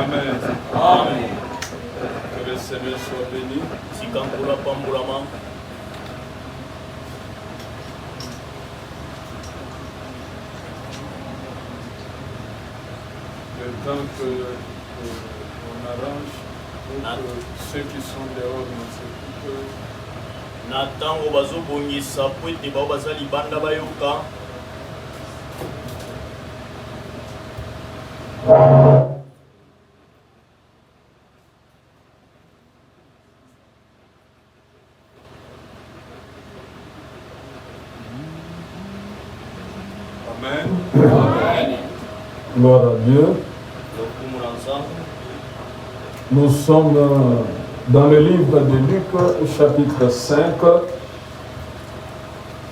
Amen. Amen. Que le Seigneur soit béni. Sikankula pambulama. Le temps que on arrange pour que ceux qui sont dehors ne s'occupent. Na tango bazobongisa po ete bao baza libanda bayoka. Amen. Amen. Gloire à Dieu. Nous sommes dans le livre de Luc, chapitre 5,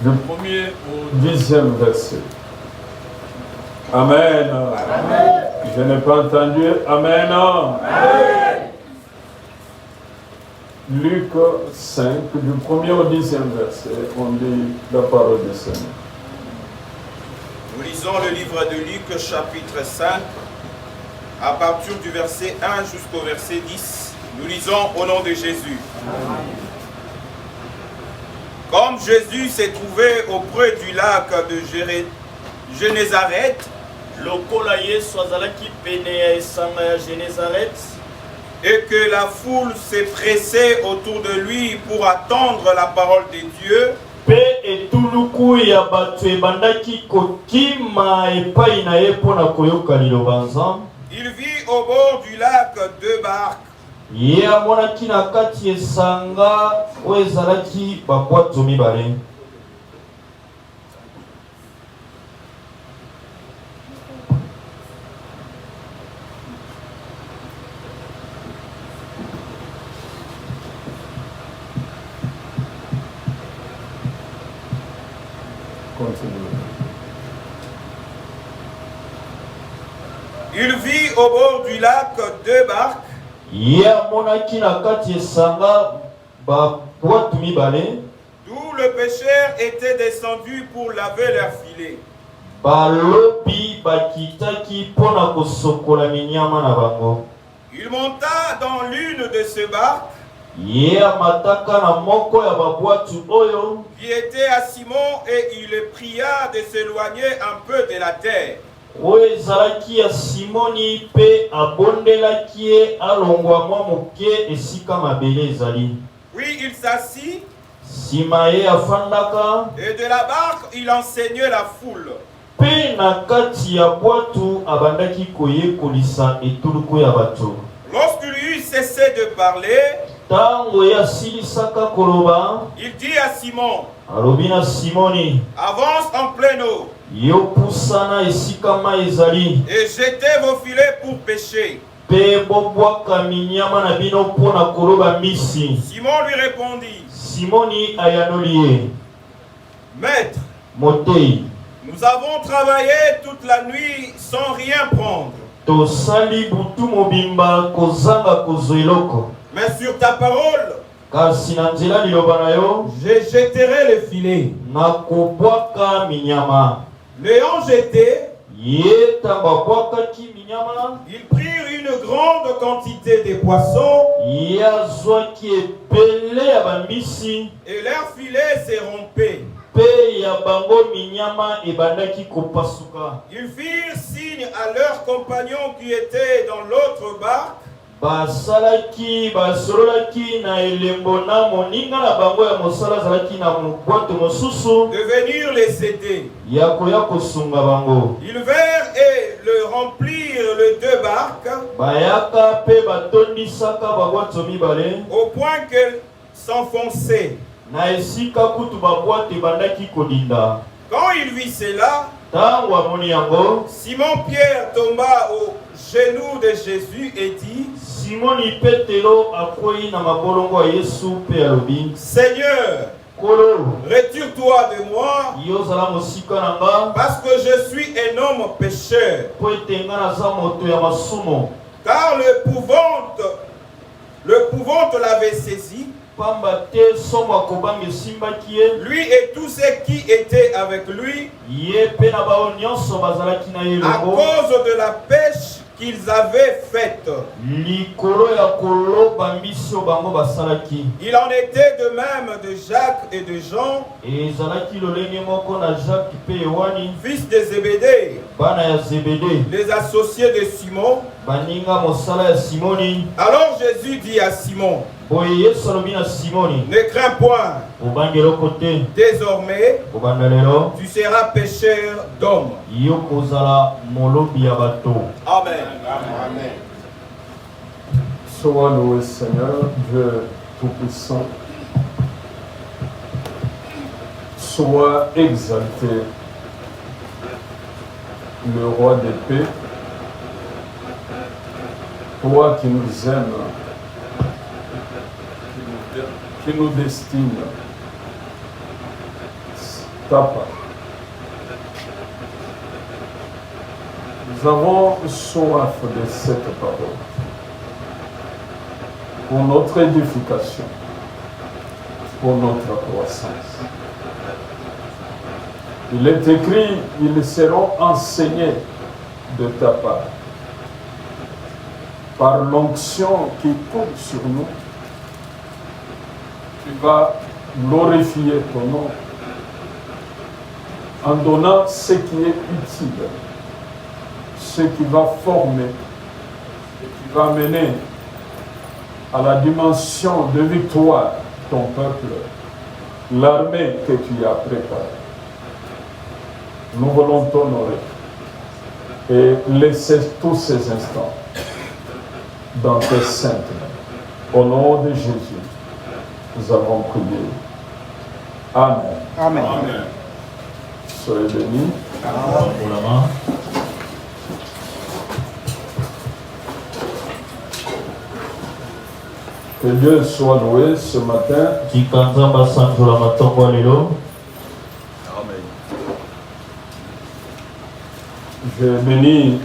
du Premier au 10e verset. Amen. Amen. Je n'ai pas entendu. Amen. Amen. Luc 5, du 1er au 10e verset, on dit la parole du Seigneur. Nous lisons le livre de Luc, chapitre 5, à partir du verset 1 jusqu'au verset 10. Nous lisons au nom de Jésus. Amen. Comme Jésus s'est trouvé auprès du lac de Génézareth, et que la foule s'est pressée autour de lui pour attendre la parole de Dieu, il vit au bord du lac deux barques. Il vit au bord du lac deux barques. D'où le pêcheur était descendu pour laver leurs filets. Il monta dans l'une de ces barques qui était à Simon et il le pria de s'éloigner un peu de la terre. Oui, il s'assit et de la barque il enseignait la foule. Lorsqu'il eut cessé de parler, il dit à Simon, avance en pleine eau et jetez vos filets pour pêcher. Simon lui répondit, Maître, nous avons travaillé toute la nuit sans rien prendre. Mais sur ta parole, je jetterai le filet. L'ayant jeté, ils prirent une grande quantité de poissons et leur filet s'est rompu. Ils firent signe à leurs compagnons qui étaient dans l'autre barque de venir les aider. Ils vinrent et le remplirent les deux barques au point qu'elles s'enfonçaient. Quand il vit cela, Simon-Pierre tomba aux genoux de Jésus et dit, Seigneur, retire-toi de moi, parce que je suis un homme pécheur. Car l'épouvante l'avait saisi, lui et tous ceux qui étaient avec lui, à cause de la pêche qu'ils avaient faites. Il en était de même de Jacques et de Jean, fils de Zébédée, les associés de Simon. Alors Jésus dit à Simon, ne crains point, désormais tu seras pécheur d'hommes. Amen. Amen. Sois loué Seigneur, Dieu Tout-Puissant. Sois exalté, le roi des paix. Toi qui nous aimes, qui nous destine ta part. Nous avons soif de cette parole pour notre édification, pour notre croissance. Il est écrit, ils seront enseignés de ta part. Par l'onction qui coule sur nous, tu vas glorifier ton nom en donnant ce qui est utile, ce qui va former et qui va mener à la dimension de victoire ton peuple, l'armée que tu as préparée. Nous voulons t'honorer et laisser tous ces instants dans tes saintes mains. Au nom de Jésus, nous avons prié. Amen. Amen. Amen. Soyez bénis. Amen. Que Dieu soit loué ce matin. Amen. J'ai béni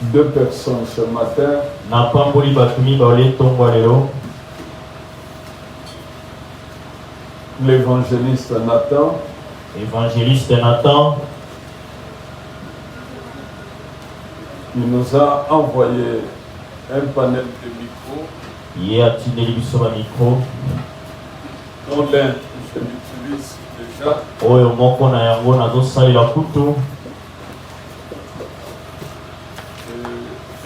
2 personnes ce matin. L'évangéliste Nathan. Il nous a envoyé un panel de micros. Dont l'un, je l'utilise déjà.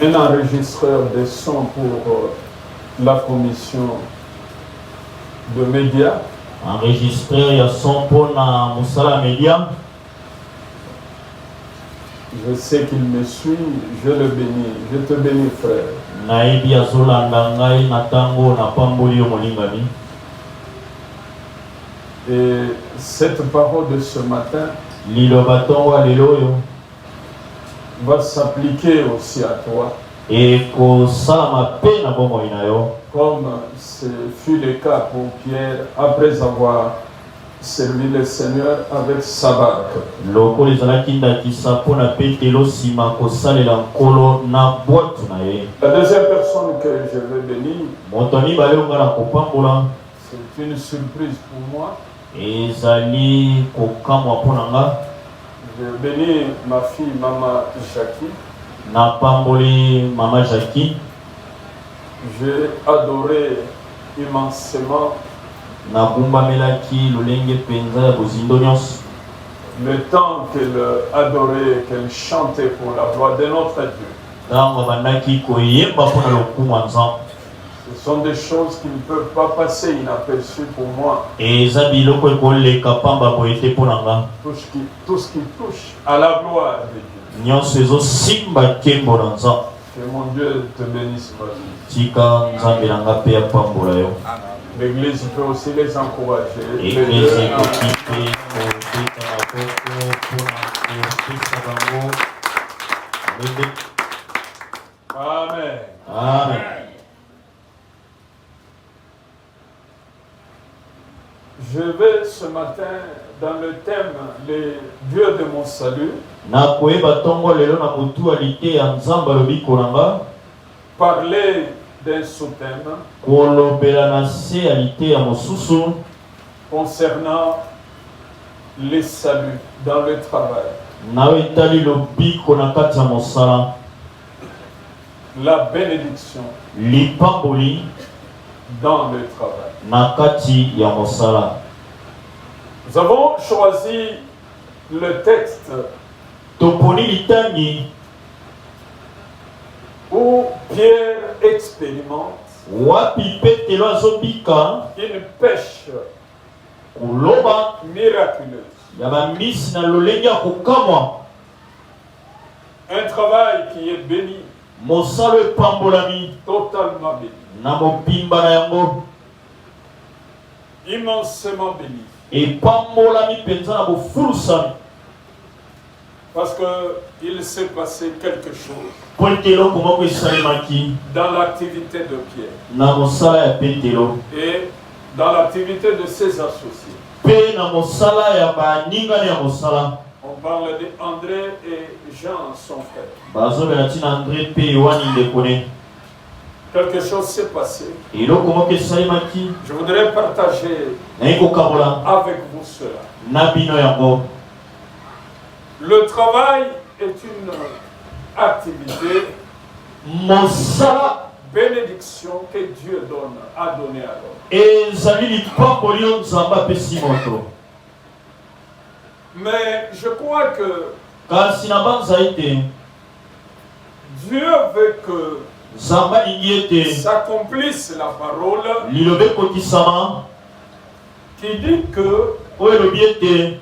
Un enregistreur de son pour la commission de médias. Enregistré il y a son pour la Moussala Média. Je sais qu'il me suit, je le bénis. Je te bénis, frère. Et cette parole de ce matin va s'appliquer aussi à toi. Comme ce fut le cas pour Pierre après avoir servi le Seigneur avec sa barque. La deuxième personne que je vais bénir, c'est une surprise pour moi. Je bénis ma fille, Maman Jackie. J'ai adoré immensément le temps qu'elle adorait, qu'elle chantait pour la gloire de notre Dieu. Ce sont des choses qui ne peuvent pas passer inaperçues pour moi. Tout ce qui touche à la gloire de Dieu. Que mon Dieu te bénisse, ma vie. L'église peut aussi les encourager. Amen. Amen. Je vais ce matin dans le thème les dieux de mon salut. Parler d'un sous-thème concernant les saluts dans le travail. la bénédiction lipamboli dans le travail. nakati ya mosala. Nous avons choisi le texte Toponi litangi où Pierre expérimente wapi Petelo azobika une pêche kuloba miraculeuse. ya bamisi na lolenge ya kokamwa. Un travail qui est béni, Mosalo epambolami totalement béni, na mobimba na yango immensément béni. epambolami mpenza na bofulusami. Parce qu'il s'est passé quelque chose Petelo komoko esalemaki dans l'activité de Pierre na mosala ya Petelo et dans l'activité de ses associés. pe na mosala ya baningani ya mosala. On parle d'André et Jean, son frère. bazobela ntina André pe Yohani ndekone. Quelque chose s'est passé. eloko moko esalemaki Je voudrais partager nayi kokabola avec vous cela. na bino yango. Le travail est une activité, mosala bénédiction que Dieu a donné à l'homme. ezali lipamboli oyo nzambe apesi moto. Mais je crois que kasi na banzai te Dieu veut que nzambe alingi ete s'accomplisse la parole liloba ekotisama qui dit que oyo elobi ete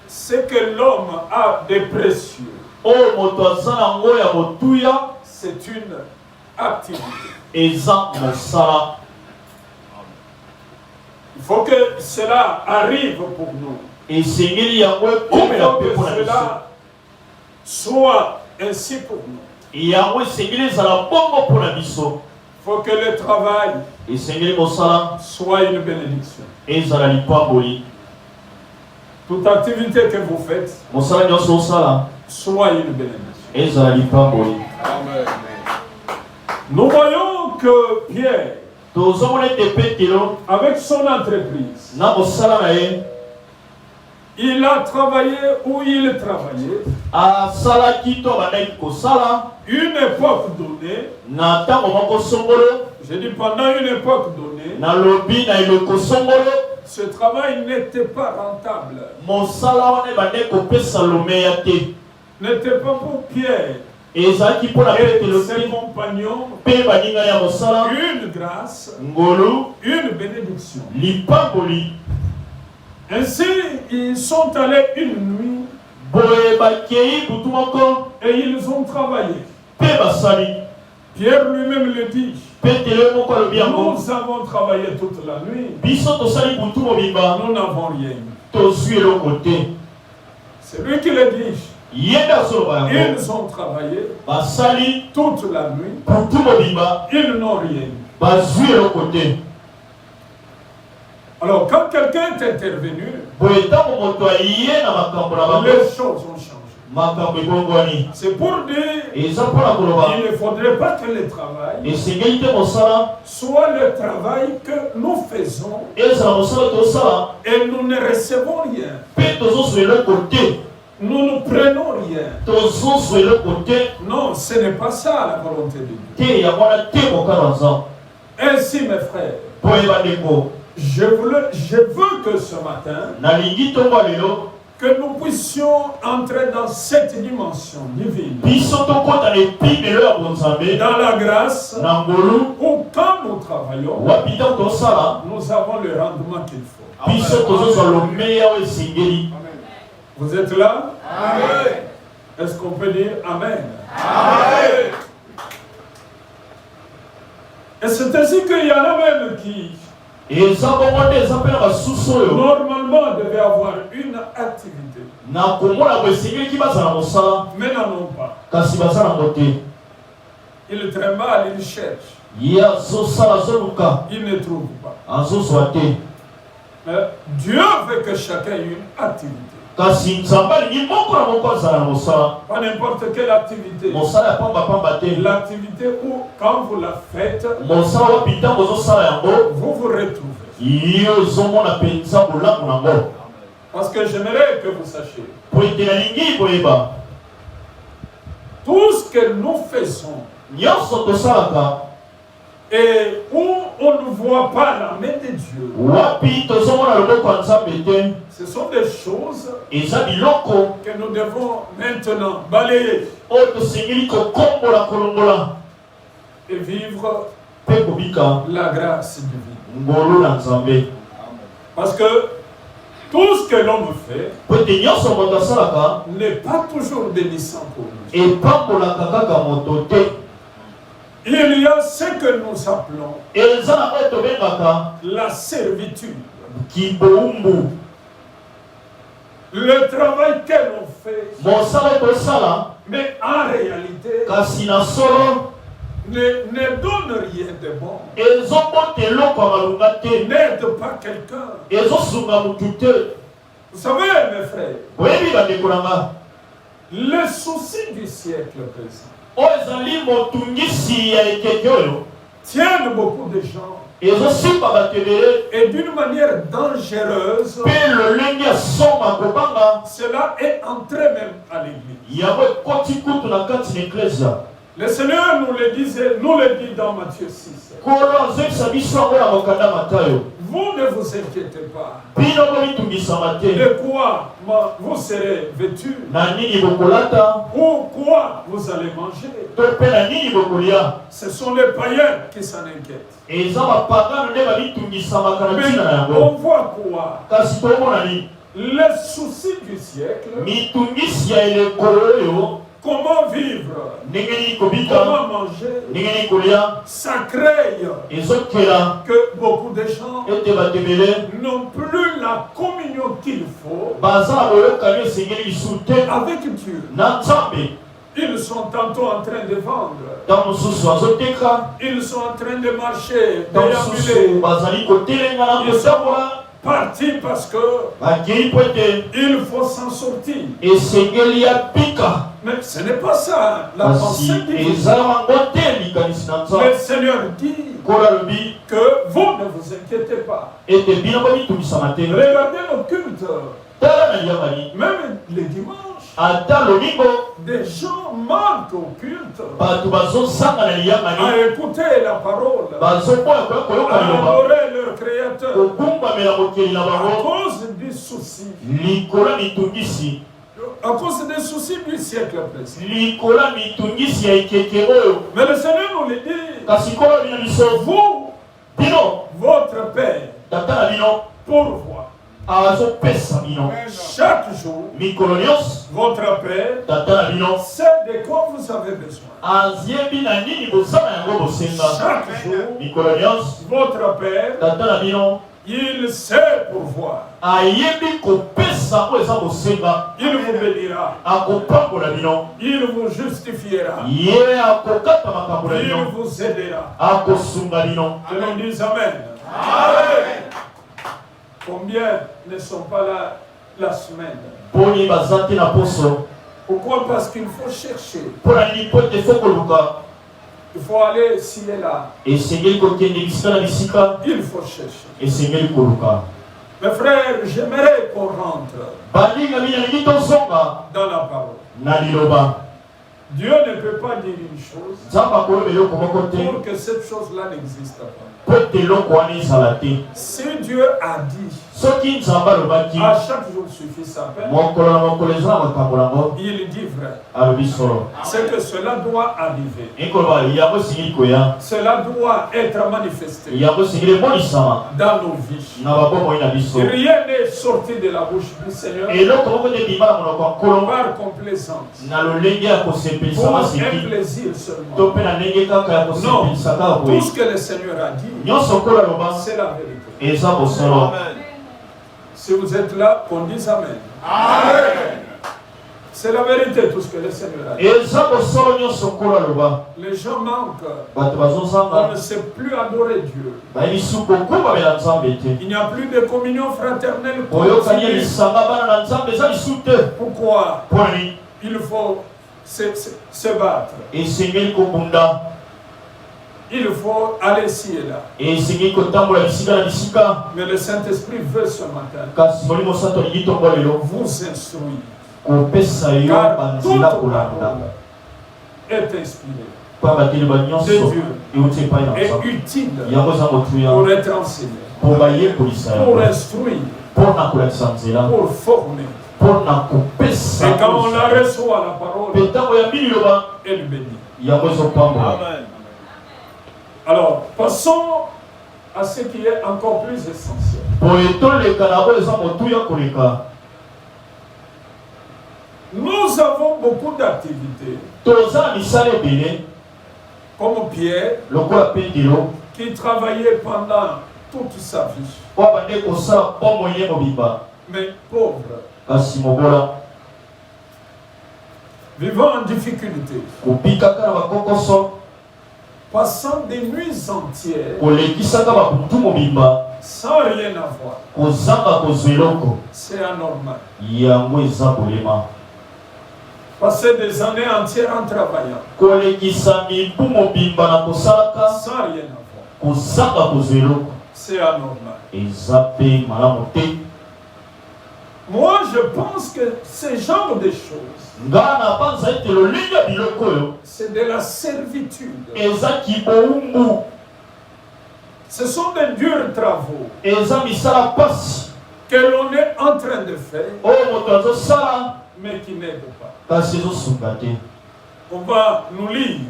ce que l'homme a de précieux, oyo moto aza nango ya motuya c'est une activité. eza mosala. Il faut que cela arrive pour nous. esengeli yango Il ekomela faut mpe que mpona biso. cela soit ainsi pour nous. yango esengeli ezala bongo mpona biso. Il faut que le travail esengeli mosala soit une bénédiction. ezala lipamboli. Toute activité que vous faites mosala nyonso osala soit une bénédiction. ezala lipamboli. Amen. Nous voyons que Pierre, tozomona ete Petelo avec son entreprise, na mosala na ye il a travaillé où il travaillait, asalaki to abandaki kosala une époque donnée, na ntango moko songolo. je dis pendant une époque donnée, nalobi na eloko songolo ce travail n'était pas rentable, mosala wana ebandeki kopesa lomeya te. n'était pas pour Pierre ezalaki mpona et Petelo ses te compagnons mpe baningani ya mosala une grâce, ngolu une bénédiction. lipamboli. Ainsi, ils sont allés une nuit boye bakei butu moko et ils ont travaillé. mpe basali. Pierre lui-même le dit, Petelo moko alobi yango nous avons travaillé toute la nuit, biso tosali butu mobimba nous n'avons rien eu. tozwi eloko te. C'est lui qui le dit. ye nde azoloba yango. Ils ont travaillé basali toute la nuit, butu mobimba ils n'ont rien eu. bazwi eloko te. Alors quand quelqu'un est intervenu, boye ntango moto aye na makambo na bango les choses ont changé. makambo ebongwani. C'est pour dire eza mpona koloba qu'il ne faudrait pas que le travail esengeli te mosala soit le travail que nous faisons ezala mosala tosala et nous ne recevons rien. mpe tozozwa eloko te. Nous ne prenons rien. tozozwa eloko te. Non, ce n'est pas ça la volonté de Dieu. te yango wana te mokano aza. Ainsi, mes frères, boye bandeko je veux que ce matin, nalingi ntongo lelo que nous puissions entrer dans cette dimension divine, biso tokota na epimelo ya bonzambe dans la grâce, na ngolu où quand nous travaillons, wapi ntango tosala nous avons le rendement qu'il faut. biso tozozwa lomeya oyo esengeli. Vous êtes là? Amen. Est-ce qu'on peut dire Amen? Amen. Et c'est ainsi qu'il y en a même qui, eza bongo nde eza mpe na basusu oyo normalement, devaient avoir une activité, na komona bo esengeliki bazala mosala mais n'en ont pas. kasi baza nango te. Ils tremblent, ils cherchent, ye azosala azoluka ils ne trouvent pas. azozwa te. Mais Dieu veut que chacun ait une activité. kasi nzambe alingi moko na moko azala na mosala. Pas n'importe quelle activité. mosala ya pambapamba te. L'activité où, quand vous la faites, mosala wapi ntango ozosala yango vous vous retrouvez. ye ozomona mpenza bolamu nango. Parce que j'aimerais que vous sachiez, po ete nalingi koyeba tout ce que nous faisons nyonso tosalaka et où on ne voit pas la main de Dieu, wapi tozomona loboko ya Nzambe te, ce sont des choses eza biloko que nous devons maintenant balayer oyo tosengeli kokombola kolongola et vivre mpe kobika la grâce divine. ngolu na Nzambe. Parce que tout ce que l'homme fait Po ete nyonso moto asalaka n'est pas toujours bénissant pour nous. epambolaka kaka moto te. Il y a ce que nous appelons eza na oyo tobengaka la servitude. kiboumbu. Le travail que l'on fait, mosala oyo tosala mais en réalité, kasi na solo ne donne rien de bon. ezobota eloko ya malunga te, N'aide pas quelqu'un. ezosunga motu te. Vous savez, mes frères, oyebi bandeko na nga, le souci du siècle présent oyo ezali motungisi ya ekeke oyo tiennent beaucoup de gens ezosimba bato ebele et d'une manière dangereuse. mpe lolenge ya somba kobanga Cela est entré même à l'église. yango ekoti kutu na kati na eklesia. Le Seigneur nous le dit dans Matthieu 6. kolo azoyebisa biso yango na mokanda Matayo, Vous ne vous inquiétez pas. bino bomitungisama te De quoi vous serez vêtus? na nini bokolata Ou quoi vous allez manger? to mpe na nini bokolia. Ce sont les païens qui s'en inquiètent. eza bapagano nde bamitungisamaka na Mais ntina na yango. on voit quoi? kasi tomona nini Les soucis du siècle. mitungisi ya elekolo oyo Comment vivre? ndenge nini kobika, Comment manger? ndenge nini kolia, Ça crée ezokela que beaucoup de gens ete bato ebele n'ont plus la communion qu'il faut baza na boyokani esengeli lisu te avec Dieu. na Nzambe. Ils sont tantôt en train de vendre. ntango mosusu azoteka, Ils sont en train de marcher, ntango mosusu déambuler, bazali kotelengana Ils sont kotambola, partis parce que bakei po ete il faut s'en sortir. esengeli ya bika. Mais ce n'est pas ça la kasi pensée divine. eza yango te likanisi na Le Nzambe. Seigneur dit kola lobi que vous ne vous inquiétez pas. ete bino bomitungisama te. Regardez nos cultes, tala na liambani, même les dimanches. ata lomingo Des gens manquent au culte bato bazosanga na à liambani, écouter la parole, bazoboya koya koyoka à liloba, adorer leur Créateur kogumbamela mokeli na à bango cause du souci, likolo ya mitungisi, à cause des soucis du siècle présent. likolo ya mitungisi ya ekeke oyo. Mais le Seigneur nous le dit, kasi kolo bino biso vous, bino votre Père, tata na bino pourvoit azopesa bino chaque jour. mikolo nyonso. Votre Père tata na bino sait de quoi vous avez besoin. ayebi na nini boza na yango bosenga. Chaque jour, mikolo nyonso votre Père, tata na bino il sait pourvoir. ayebi kopesa oyo eza bosenga. Il vous bénira. akopambola bino, Il vous justifiera. ye akokata makambo na Il bino, vous aidera. akosunga bino. Que l'on dise Amen. Amen. Combien ne sont pas là la semaine? Boni baza te na poso. Pourquoi? Parce qu'il faut chercher. mpo na nini? po ete fo koluka, Il faut aller ici et là. esengeli kokende bisika na bisika, Il faut chercher. esengeli koluka. Mes frères, j'aimerais qu'on rentre baninga bino nalingi tozonga dans la parole. na liloba. Dieu ne peut pas dire une chose nzambe akoloba eloko moko te pour que cette chose-là n'existe pas. po ete eloko wana ezala te. Si Dieu a dit soki nzambe alobaki à chaque jour suffit sa peine, mokolo na mokolo eza na makambo nango, il dit vrai. alobi solo. C'est que cela doit arriver. ekoloba yango esengeli koya, Cela doit être manifesté yango esengeli emonisama dans nos vies. na babomoi na biso. Rien n'est sorti de la bouche du Seigneur eloko moko te ebima na monoko ya nkolo par complaisance na lolenge ya kosepelisama pour un seki plaisir seulement. to mpe na ndenge kaka ya Non, kosepelisa kaka tout boye. ce que le Seigneur a dit, nyonso nkolo aloba c'est la vérité. eza bosolo. Si vous êtes là, qu'on dise Amen. Amen. C'est la vérité, tout ce que le Seigneur a dit. eza bosolo nyonso nkolo aloba. Les gens manquent. bato On bazozanga ne sait plus adorer Dieu. bayebi su kokumbamela nzambe te. Il n'y a plus de communion fraternelle. boyokani ya lisanga bana na nzambe eza lisu te. Pourquoi? mpo na nini? Il faut se battre. esengeli kobunda, Il faut aller ici et là. esengeli kotambola bisika na bisika. Mais le Saint-Esprit veut ce matin kasi molimo santo alingi tongo lelo vous instruire. kopesa yo Car toute banzela kolanda. parole est inspirée de Dieu est utile pour être enseigné, pour instruire, pour former. Et quand on la reçoit, la parole, elle bénit. Amen. Alors, passons à ce qui est encore plus essentiel. Nous avons beaucoup d'activités, comme Pierre, qui travaillait pendant toute sa vie, mais pauvre, vivant en difficulté, passant des nuits entières sans rien avoir. C'est anormal. Passer des années entières en travaillant sans rien avoir. C'est anormal. Moi, je pense que ce genre de choses, c'est de la servitude. Ce sont des durs travaux que l'on est en train de faire, mais qui n'aident pas. On va nous lire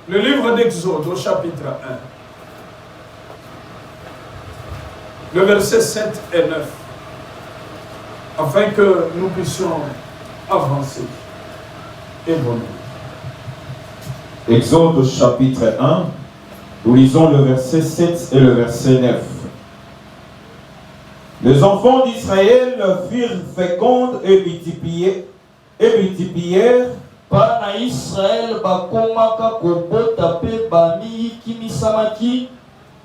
le livre d'Exode au chapitre 1. Le verset 7 et 9, afin que nous puissions avancer, évoluer. Exode chapitre 1, nous lisons le verset 7 et le verset 9. Les enfants d'Israël furent fécondes et multiplièrent. Bana Israël bakomaka kobota pe bami kimisamaki.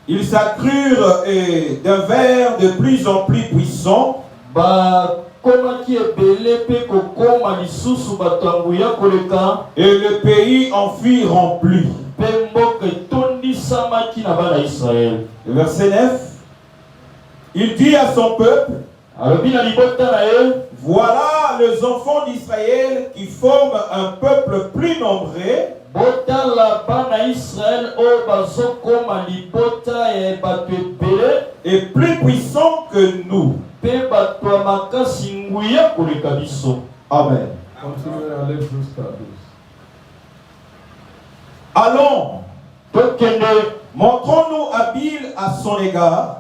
Ils s'accrurent et devinrent de plus en plus puissants. Et le pays en fut rempli. Le verset 9. Il dit à son peuple, voilà les enfants d'Israël qui forment un peuple plus nombreux et plus puissant que nous. Amen. Continuez à aller jusqu'à 12. Allons, montrons-nous habiles à son égard,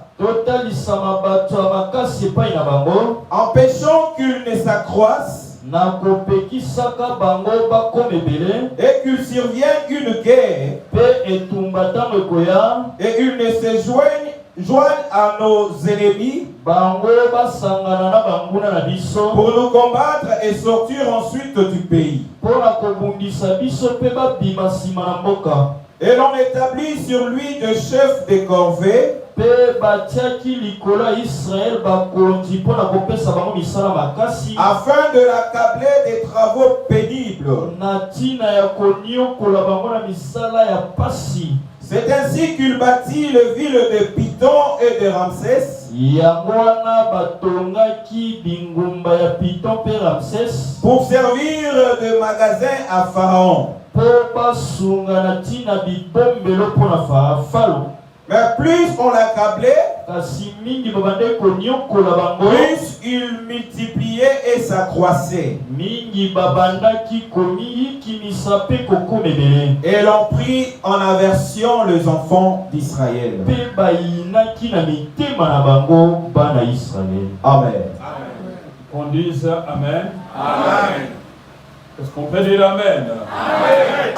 empêchons qu'il ne s'accroisse et qu'il survienne une guerre et il ne se joigne à nos ennemis pour nous combattre et sortir ensuite du pays. Et l'on établit sur lui de chefs des corvées afin de l'accabler des travaux pénibles. C'est ainsi qu'il bâtit les villes de Python et de Ramsès pour servir de magasin à Pharaon. Mais plus on l'accablait, plus il multipliait et s'accroissait. Et l'on prit en aversion les enfants d'Israël. Amen. On dise Amen. Amen. Est-ce qu'on peut dire Amen? Amen.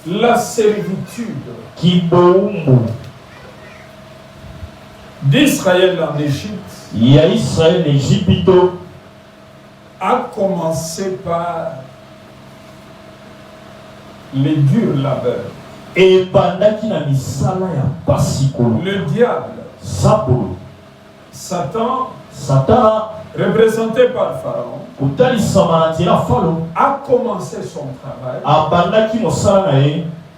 La servitude d'Israël en Égypte a commencé par les durs labeurs. Le diable, Satan, représenté par Pharaon, a commencé son travail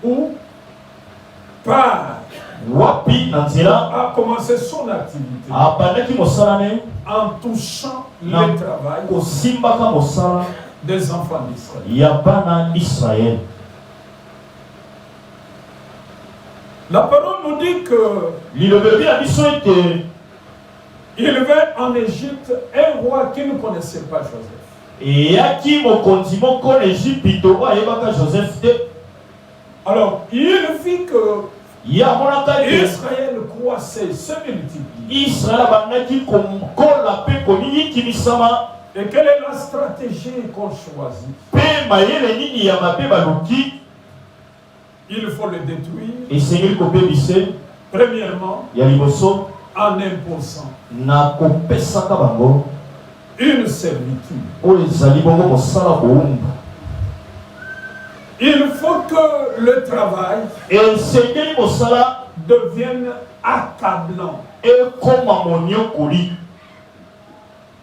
ou par a commencé son activité en touchant le travail des enfants d'Israël. Yabana Israël. La parole nous dit que Il il vint en Égypte un roi qui ne connaissait pas Joseph. Yaki mokonzi moko Égypte ayebaka Joseph te. Alors, il vit que Yamonaka Israël croissait, se multipliait. Israël bandaki kola pe komini kimisama. Et quelle est la stratégie qu'on choisit? Pe mayele nini ya mabe baluki. Il faut le détruire. Et Seigneur kopé bise. Premièrement, Ya liboso. en imposant Na kopesaka bango. une servitude. Oyo ezali bongo mosala koumba. Il faut que le travail Et Seigneur mosala devienne accablant. ekoma moniokoli.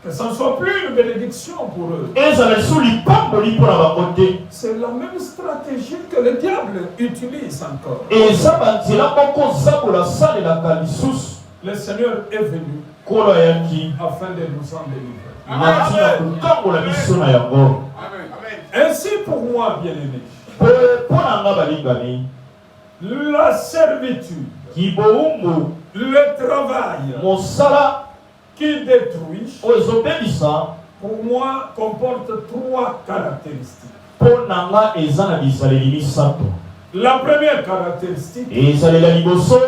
Que ce ne soit plus une bénédiction pour eux. Ezala lisusu lipamboli mpo na bango te. C'est la même stratégie que le diable utilise encore. Eza banzela moko zabola salelaka lisusu. Le Seigneur est venu Kolo ayaki afin de nous en délivrer. na ntina kotambola biso na yango. Ainsi pour moi, bien-aimé, Mpo na nga balingami la servitude, kibowumbu le travail mosala qui détruit, oyo ezobebisa pour moi, comporte trois caractéristiques. mpo na nga eza na bizaleli misato. La première caractéristique, Ezaleli ya liboso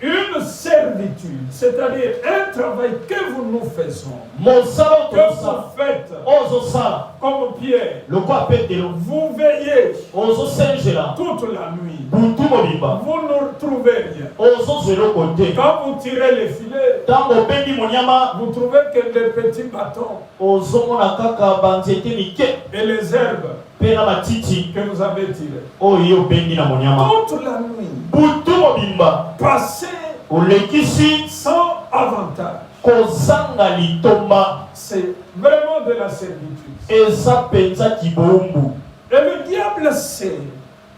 une servitude, c'est-à-dire un travail que nous faisons, mosala que otosala vous faites ozosala comme Pierre. lokwa petelo Vous veillez ozosenjela toute la nuit. butu mobimba Vous ne trouvez rien. ozozwa eloko te. Quand vous tirez les filets, ntango obendi monyama vous trouvez que des petits bâtons ozomona kaka banzete mike et les herbes mpe na matiti que vous avez tirées. oyo obendi na monyama Toute la nuit, butu mobimba passez olekisi sans avantage. kozanga litomba. C'est vraiment de la servitude. Eza penza kibombu Et le diable sait,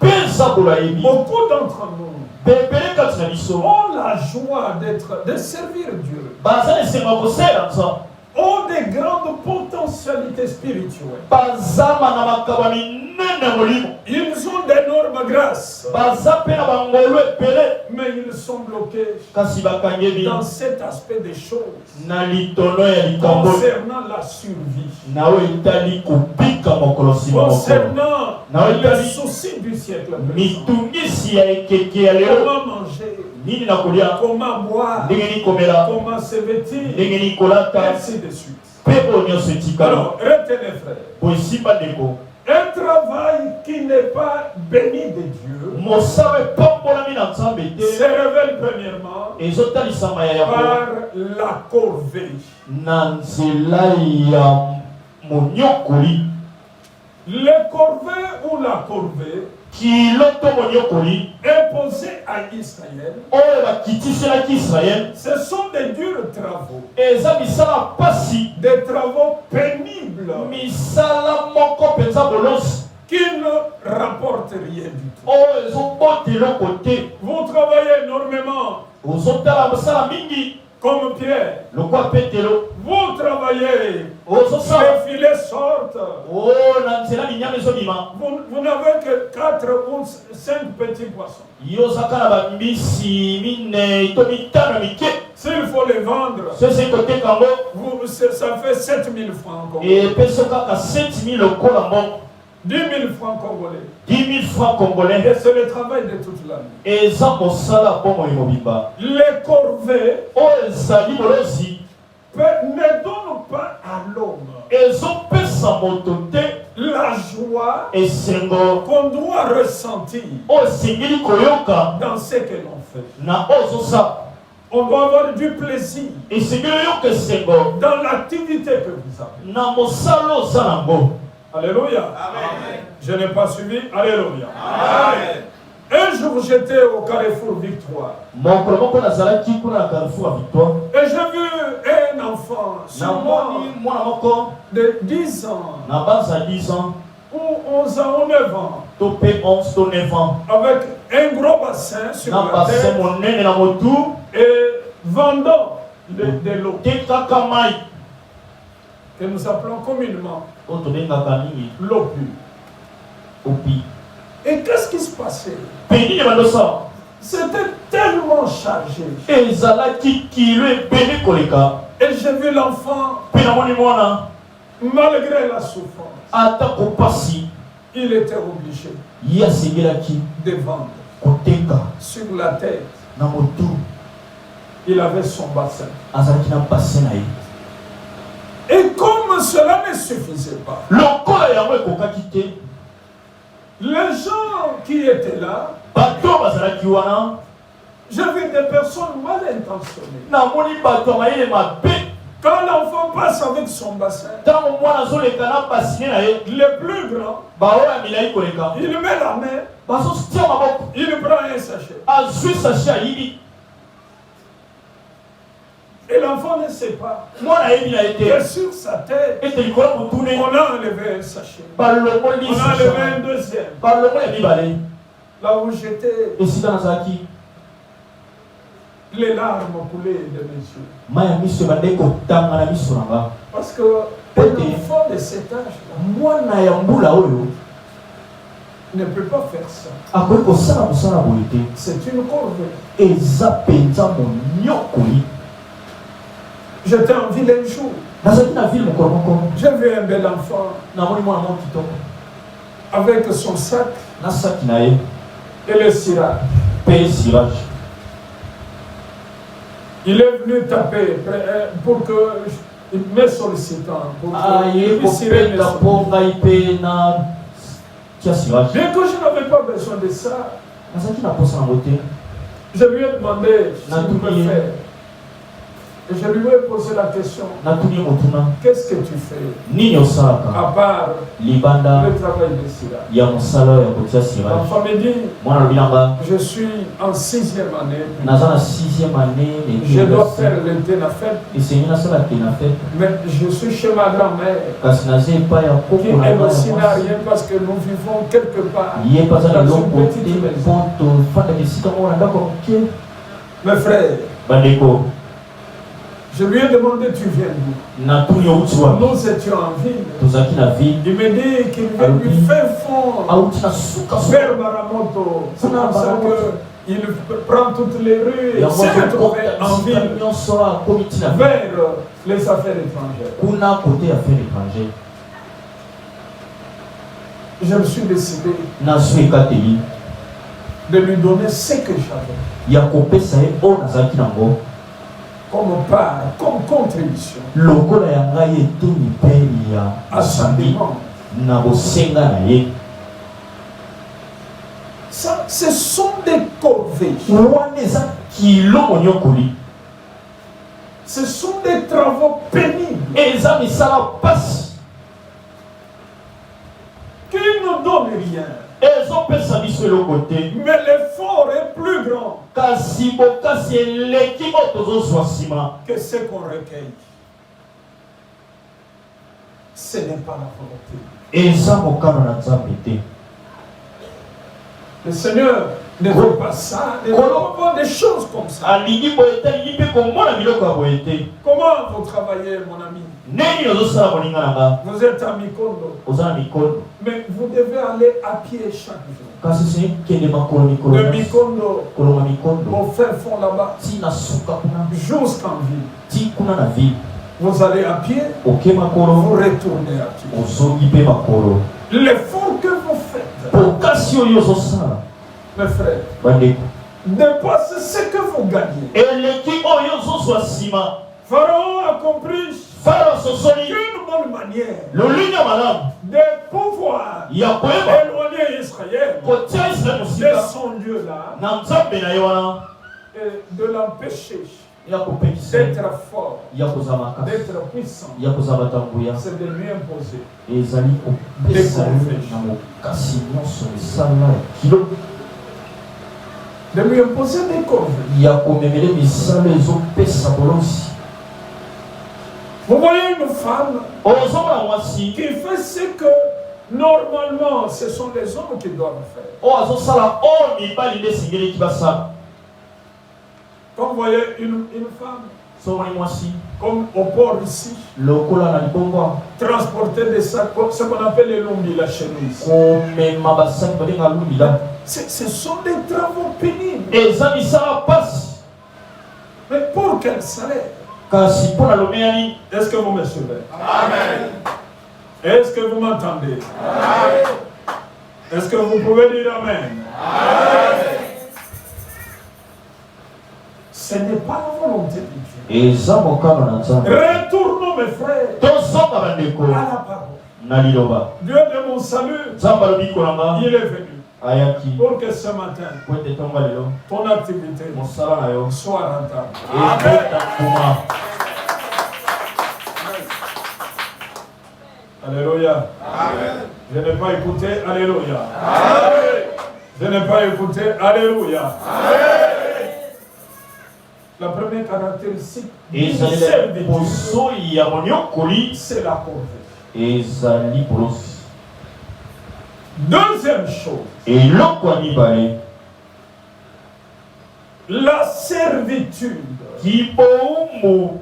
mpe eza bolayebi beaucoup d'entre nous bebele kati na biso ont la joie de servir Dieu, baza na esenga kosala nzambe, ont des grandes potentialités spirituelles. bazama na makabo ya minene ya molimo, Ils ont d'énormes grâces, baza mpe na bangolo ebele, mais ils sont bloqués kasi bakangebi dans cet aspect des choses na litono ya likambo concernant la survie, na oyo etali kobika mokolo nsima mokolo, concernant Na les Italie. soucis du siècle présent. mitungisi ya ekeke ya lelo, Comment manger, nini na kolia, comment boire, ndenge nikomela, comment se vêtir, ndenge nikolata, ainsi de suite. mpe oyo nyonso etikala. Alors, retenez frère, Boyesimba ndeko un travail qui n'est pas béni de Dieu mosala epambolami na nzambe se te révèle premièrement ezotalisama ya yango par la corvée. na nzela ya moniokoli. Le corvée ou la corvée Kiloto moniokoli imposée à Israël, oyo bakitiselaki Israel ce sont des durs travaux, eza misala pasi, des travaux pénibles misala moko mpenza bolosi qui ne rapportent rien du tout. oyo ezobota eloko te. Vous travaillez énormément ozotala mosala mingi comme Pierre. lokwa petelo, Vous travaillez, ozosala les filets sortent. o na nzela minyama ezobima, Vous n'avez que 4 ou 5 petits poissons. yo ozaka na bambisi minei to mitano mike, S'il faut les vendre, sosi koteka yango ça fait 7 000 francs congolais. epeso kaka 7000 lokola mbongo, 10 000 francs congolais. 10 000 francs congolais. Et c'est le travail de toute la nuit. eza mosala bomoi mobimba Les corvées oyo ezali bolozi ne donnent pas à l'homme ezopesa moto te la joie esengo qu'on doit ressentir oyo esengeli koyoka dans ce que l'on fait. na oyo ozosala. On doit avoir du plaisir esengeli oyoka esengo dans l'activité que vous avez. na mosala oyo oza nango. Alléluia. Amen. Je n'ai pas suivi. Alléluia. Amen. Un jour, j'étais au Carrefour Victoire. mokolo moko nazalaki kuna na Carrefour ya Victoire, Et j'ai vu un enfant, namoni sûrement mwana moko de 10 ans, na base ya 10 ans ou 11 ans, ou 9 ans, to mpe 11 to 9 ans, avec un gros bassin sur na la base tête monene na motu et vendant de l'eau. tekaka mai. que nous appelons communément oyo tobengaka mingi l'opium. opi. Et qu'est-ce qui se passait? Mpe nini bandosala? C'était tellement chargé. ezalaki kilo ebele koleka. Et j'ai vu l'enfant, mpe namoni mwana malgré la souffrance, ata kopasi il était obligé ye asengelaki de vendre. koteka Sur la tête, na motu il avait son bassin. azalaki na base na ye. Et comme cela ne suffisait pas, lokola yango ekokaki te, les gens qui étaient là, bato bazalaki wana j'ai vu des personnes mal intentionnées. namoni bato ya mayele mabe. Quand l'enfant passe avec son bassin, ntango mwana azoleka na basine na ye, le plus grand, baoyo ya milai koleka il met la main, bazotia maboko, il prend un sachet. azwi sache ayibi. Et l'enfant ne sait pas mwana ayebi na ye que te sur sa tête, ete likolo motune on a enlevé un sachet. balongoli On a enlevé sache un deuxième. balongo ya mibale. Là où j'étais, esika nazalaki les larmes coulaient de mes yeux. mai ya miso ebandeki kotanga na miso na nga. Parce que un enfant de cet âge-là mwana ya mbula oyo ne peut pas faire ça. akoki kosala mosala boye te. C'est une corvée. eza mpenza monyokoli. J'étais en ville un jour. nazalaki na ville mokolo moko, J'ai vu un bel enfant namoni mwana moko kitoko avec son sac na saki na ye et le cirage. mpe sirage. Il est venu taper pour que il me sollicitant pour aye que cirer mes kopeta soins. mpo ngai mpe na tia sirage. Bien que je n'avais pas besoin de ça, nazalaki na posa nango te. je lui ai demandé s'il pouvait faire. Et je lui ai posé la question, natuni motuna qu'est-ce que tu fais nini osalaka à part libanda le travail de cirage? ya mosala ya kotia sirage. L'enfant me dit, mwana lobi nanga je suis en 6e année. naza na 6e année Je dois faire l'été na fête, esengi nasala ke na fete, mais je suis chez ma grand-mère kasi naza epai ya qui koko na elle ngai aussi ya n'a mwasi. rien parce que nous vivons quelque part ye mpe aza na dans eloko une te petite maison. mpo tofandaka esika moko na ndako ya moke. Mes frères, bandeko je lui ai demandé, tu viens d'où? natuni outi wapi? Nous étions en ville. tozalaki na ville, Il me dit qu'il vient du fin fond auti na suka vers Maramoto. C'est comme ça qu'il prend toutes les rues et yango s'est retrouvé en azokota ville nyonso akomi ntina vers les affaires étrangères. kuna kote ya affaire étranger. Je me suis décidé nazwi ekateli de lui donner ce que j'avais ya kopesa ye oyo nazalaki nango comme part, comme contribution lokola ya ngai eteni mpe ya à sa mosambi demande. na bosenga na ye. Ça, ce sont des corvées. wana eza kilo monyokoli, Ce sont des travaux pénibles eza misala pasi qui ne donnent rien. ezopesa biso eloko te, Mais l'effort est plus grand kasi bokasi eleki oyo tozozwa nsima. que ce qu'on recueille. Ce n'est pas la volonté. eza mokano na nzambe te. Le Seigneur ne veut pas ça. Il ne veut pas des choses comme ça. alingi boye te, alingi mpe komona biloko ya boye te. Comment vous travaillez, mon ami? ndeni ozosala moninga na nga, Vous êtes à Mikondo, oza na mikolo mais vous devez aller à pied chaque jour. kasi seni kende makolo mikolo De nyonso. Mikondo kolonga mikondo au fin fond là-bas, ti na suka kuna jusqu'en ville. ti kuna na ville. Vous allez à pied, oke vous makolo retournez à pied. ozongi mpe makolo. L'effort que vous faites, pokasi oyo ozosala mes frères, bandeko dépasse ce que vous gagnez. eleki oyo ozozwa nsima. Pharaon a compris faraon asosoli une bonne manière lolenge ya malamu de pouvoir ya koyeba éloigner Israël kotia israele de mosika son Dieu là na nzambe na ye wana, et de l'empêcher ya kopekisa d'être fort, ya kozala makasi, d'être puissant. ya kozala batambuya, C'est de lui imposer. ezali kopesa yo na mokasi nyonso misala ya kilo, De lui imposer des corvées. ya komemele misala ezopesa bolosi. Vous voyez une femme ozomona mwasi qui fait ce que normalement ce sont les hommes qui doivent faire. oyo azosala oyo mibali nde esengeleki basala. Quand vous voyez une femme so omoni mwasi comme au port ici, lokola na libongwa transporter des sacs, ce qu'on appelle les lumbi, la chemise. komema basaki balinga lumila Ce sont des travaux pénibles. eza misala pasi Mais pour quel salaire? kasi mpo na lomeyani. Est-ce que vous me suivez? Amen. Est-ce que vous m'entendez? Amen. Est-ce que vous pouvez dire Amen? Amen. Ce n'est pas la volonté de Dieu. eza mokano na nzambe. Retournons mes frères tozonga bandeko à la parole. na liloba. Dieu de mon salut, nzambe alobi kolanga il est venu ayaki pour que ce matin, po ete ntongo lelo ton activité mosala na yo soit rentable. ebota mbuma. Alléluia. Amen. Je n'ai pas écouté. Alléluia. Amen. Je n'ai pas écouté. Alléluia. Amen. La première caractéristique du serviteur, poso ya moniokoli c'est la pauvreté. ezali polosi. Deuxième chose, eloko ya mibale la servitude kiboumu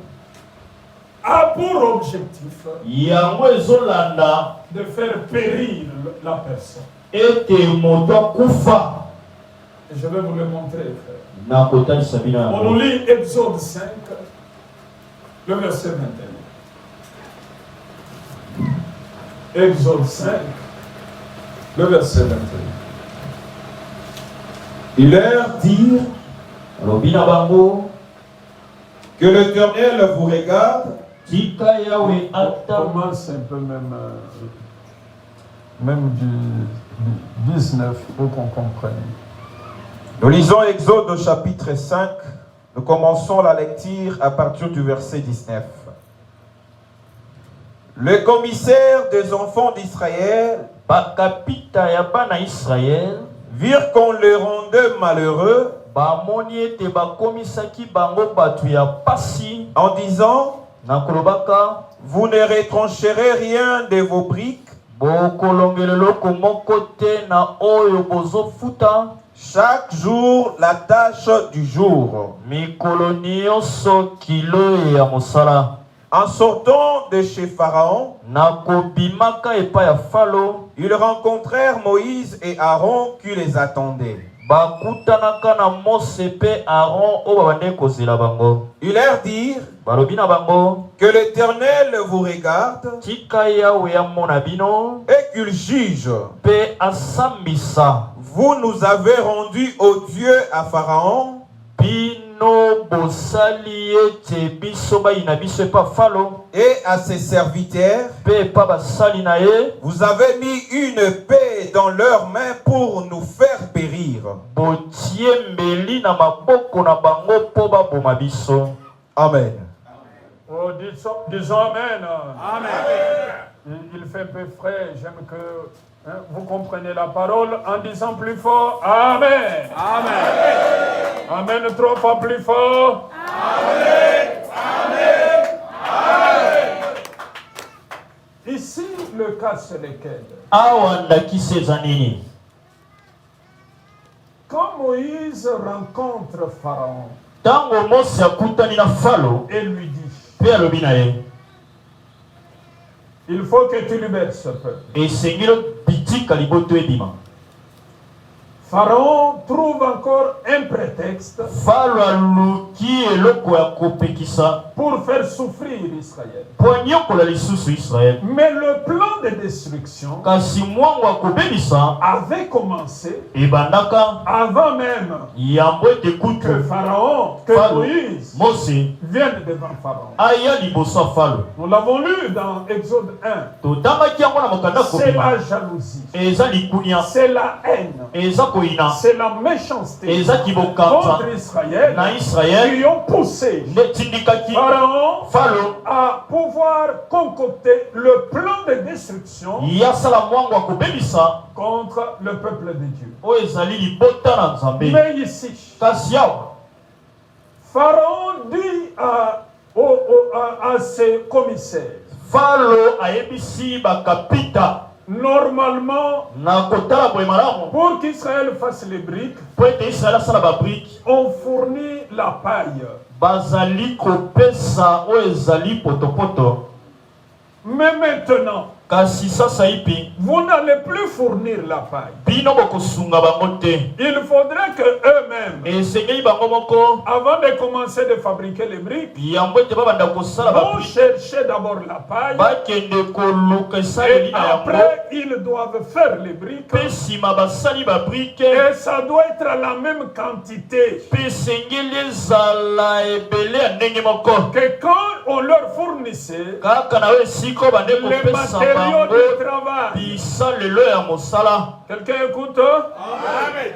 a pour objectif yango ezolanda de faire périr la personne. ete moto akufa. Et je vais vous le montrer, frère. na kotalisa bino On nous lit Exode 5, le verset 21. Exode 5, le verset 21. Ils leur dirent alobi na bango que l'Éternel vous regarde. tika yawe On ata. commence un peu même du 19 pour qu'on comprenne. Nous lisons Exode au chapitre 5. Nous commençons la lecture à partir du verset 19. Le commissaire des enfants d'Israël bakapita ya bana Israel virent qu'on les rendait malheureux bamoni ete bakomisaki bango batu ya pasi en disant: na kolobaka vous ne retrancherez rien de vos briques. bokolongela eloko moko te na oyo bozofuta. Chaque jour la tâche du jour. mikolo nyonso kilo ya mosala. En sortant de chez Pharaon, na kobimaka epai ya falo ils rencontrèrent Moïse et Aaron qui les attendaient. bakutanaka na Mose pe Aaron oyo babandeki kozela bango. Ils leur dirent: balobi na bango que l'Éternel vous regarde tika yawe amona bino et qu'il juge. pe asambisa Vous nous avez rendus odieux à Pharaon bino bosali ete biso bayina biso epa falo et à ses serviteurs. pe epa basali na ye. Vous avez mis une paix dans leurs mains pour nous faire périr. botie mbeli na maboko na bango mpo baboma biso. Amen. Oh, disons Amen. Amen. Il fait peu frais. J'aime que vous compreniez la parole en disant plus fort Amen. Amen. Amen, 3 fois plus fort. Amen. Amen. Amen. Ici, le cas c'est lequel? awa ndakisi eza nini? Quand Moïse rencontre Pharaon ntango Mose akutani na falo et lui dit: pe alobi na ye il faut que tu libères ce peuple. esengeli bitika liboto ebima. Pharaon trouve encore un prétexte falo aluki eloko ya kopekisa pour faire souffrir Israël. mpo anyokola lisusu Israel. Mais le plan de destruction kasi mwango ya kobebisa avait commencé ebandaka avant même yambo ete que kutu Pharaon, que Pharaon. Moïse Mose vienne devant Pharaon. aya liboso ya falo. Nous l'avons lu dans Exode 1. totangaki yango na mokanda C'est kobima. la jalousie, eza likunia, c'est la haine, eza koyina, c'est la méchanceté eza kibokanza contre Israël na Israel qui ont poussé netindikaki Pharaon falo à pouvoir concocter le plan de destruction yasala mwango ya kobebisa contre le peuple de Dieu. oyo ezali libota na Nzambe. Mais ici, kasi awa Pharaon dit à ses commissaires: falo ayebisi bakapita normalement, na kotala boye malamu pour qu'Israël fasse les briques, po ete Israel asala babrike on fournit la paille. bazali kopesa o ezali potopoto. Mais maintenant, kasi sasa ipi vous n'allez plus fournir la paille. bino bokosunga bango te. Il faudrait que eux-mêmes, esengeli bango moko avant de commencer de fabriquer les briques, yango ete babanda kosala vont chercher d'abord la paille. bakende koluka Et esaleli na yango après, ils doivent faire les briques. mpe nsima basali babrike Et ça doit être à la même quantité. mpe esengeli ezala ebele ya ndenge moko Que quand on leur fournissait kaka na yo esika bande les kopesa matériaux bango de travail. bisalelo ya mosala. Quelqu'un écoute? Amen.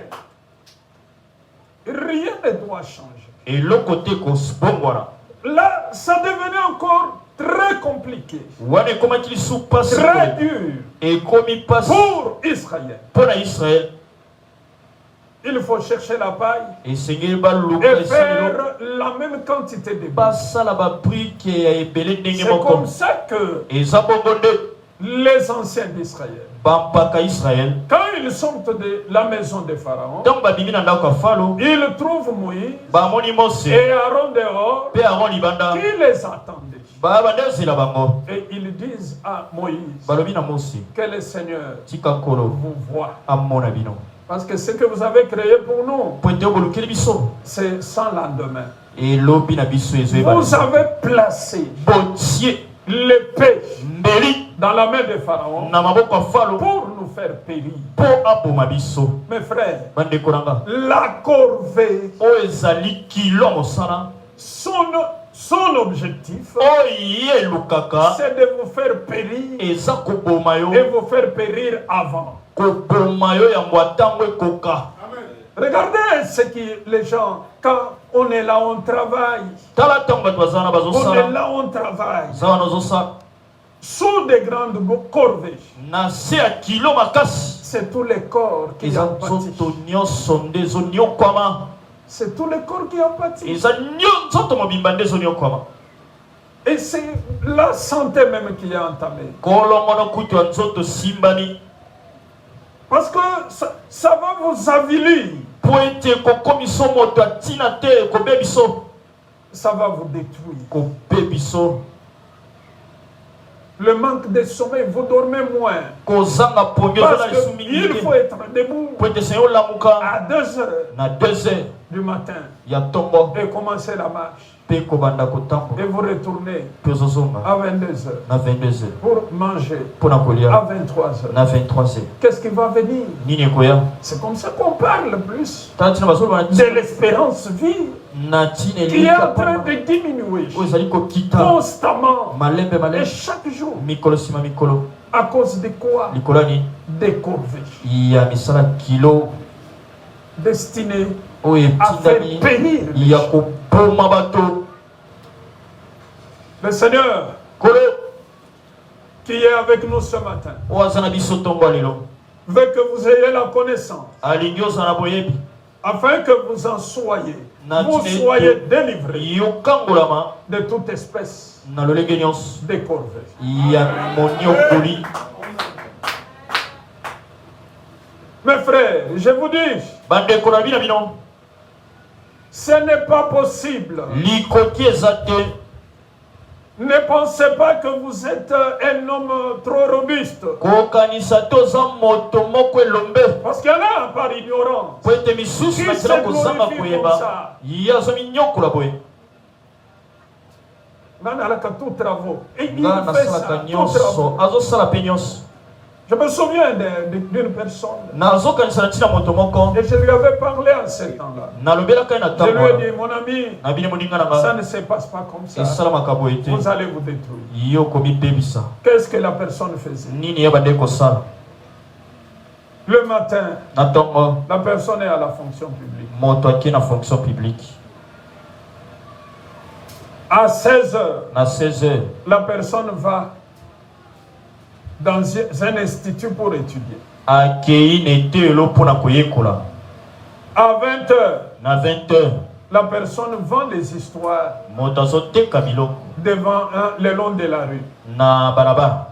Rien ne doit changer. eloko te kobongwana. Là, ça devenait encore très compliqué, wana ekomaki lisu pasi très dur ekomi pasi pour Israël. mpo na israele. Il faut chercher la paille esengeli baluka et esalelo faire la même quantité de briques. basala babrike ya ebele ndenge C'est moko. comme ça que eza bongo nde les anciens d'Israël, bampaka israele quand ils sont de la maison de Pharaon, ntango babimi na ndako ya falo ils trouvent Moïse bamoni mose et Aaron dehors mpe aron libanda qui les attendait. babanda ozela bango Et ils disent à Moïse balobi na mose que le Seigneur tika nkolo vous voit. amona bino Parce que ce que vous avez créé pour nous, po ete obolukeli biso c'est sans lendemain. elobi na biso ezoyeba Vous avez placé botie l'épée mbeli dans la main de Pharaon na maboko ya falo pour nous faire périr. mpo aboma biso. Mes frères, bandeko nanga la corvée, oyo ezali kilo ya mosala son objectif, oyo elukaka c'est de vous faire périr eza koboma yo et vous faire périr avant. koboma yo yango atango ekoka. Regardez ce que les gens, quand on est là, on travaille. tala ntango bato baza wana On est bazosala là, on travaille. za wana ozosala Sous des grandes corvées. na se ya kilo makasi C'est tous les corps qui eza en pâtissent. nzoto nyonso nde ezoniokwama. C'est tous les corps qui en pâtissent. eza nzoto mobimba nde ezoniokwama. Et c'est la santé même qui est entamée. kolongono kutu ya nzoto simbani Parce que ça va vous avilir. po ete kokomiso moto atina te kobe biso Ça va vous détruire. kobe biso. Le manque de sommeil, vous dormez moins. kozanga pongi Parce ozala lisu mingi qu'il te faut être debout po ete senyo olamuka à 2 heures na 2 heures du matin ya ntongo et commencer la marche. mpe kobanda kotambola Et vous retournez mpe ozozonga à 22 heures na 22 heures pour manger mpo na à kolia 23 heures. na 23 heures. Qu'est-ce qui va venir? nini ekoya C'est comme ça qu'on parle plus tala ntina bazoloba de l'espérance vie na ntina qui est en train elika de diminuer oyo ezali kokita constamment malembe et malembe chaque jour. mikolo nsima mikolo À cause de quoi? likolo ya nini Des corvées ya misala kilo destinées oyo à faire etindami périr les ya gens. koboma bato. Le Seigneur kolo qui est avec nous ce matin oyo aza na biso ntongo ya lelo veut que vous ayez la connaissance alingi ozala na boyebi afin que vous en soyez. Vous Natine- soyez délivrés yokangolama de toute espèce na lolenge nyonso de corvées. ya moniokoli. Mes frères, je vous dis, bandeko na bino bino ce n'est pas possible. likoki eza te. Ne pensez pas que vous êtes un homme trop robuste. kokanisa te oza moto moko elombe Parce qu'il y en a par ignorance. po ete misusu na nzela kozanga koyeba ye azominyokola boye. Nanalaka tout travaux. Et il nga fait ça, nasalaka tout nyonso travaux. azosala mpe nyonso. Je me souviens d'une personne. nazokanisa na ntina moto moko Et je lui avais parlé en ce temps-là. nalobelaka ye na Je ntango lui ai wana dit, mon ami, na bino moninga na ça nga ne se passe pas comme ça. esalamaka boye te Vous allez vous détruire. yo komibebisa. Qu'est-ce que la personne faisait? nini ye bande kosala Le matin, na ntongo la personne est à la fonction publique. moto akie na fonction publique. À 16 heures, na 16 heures la personne va dans un institut pour étudier. akei na etelo mpona koyekola. À 20 heures, na 20 heures la personne vend les histoires moto azoteka biloko devant le long de la rue. na balabala.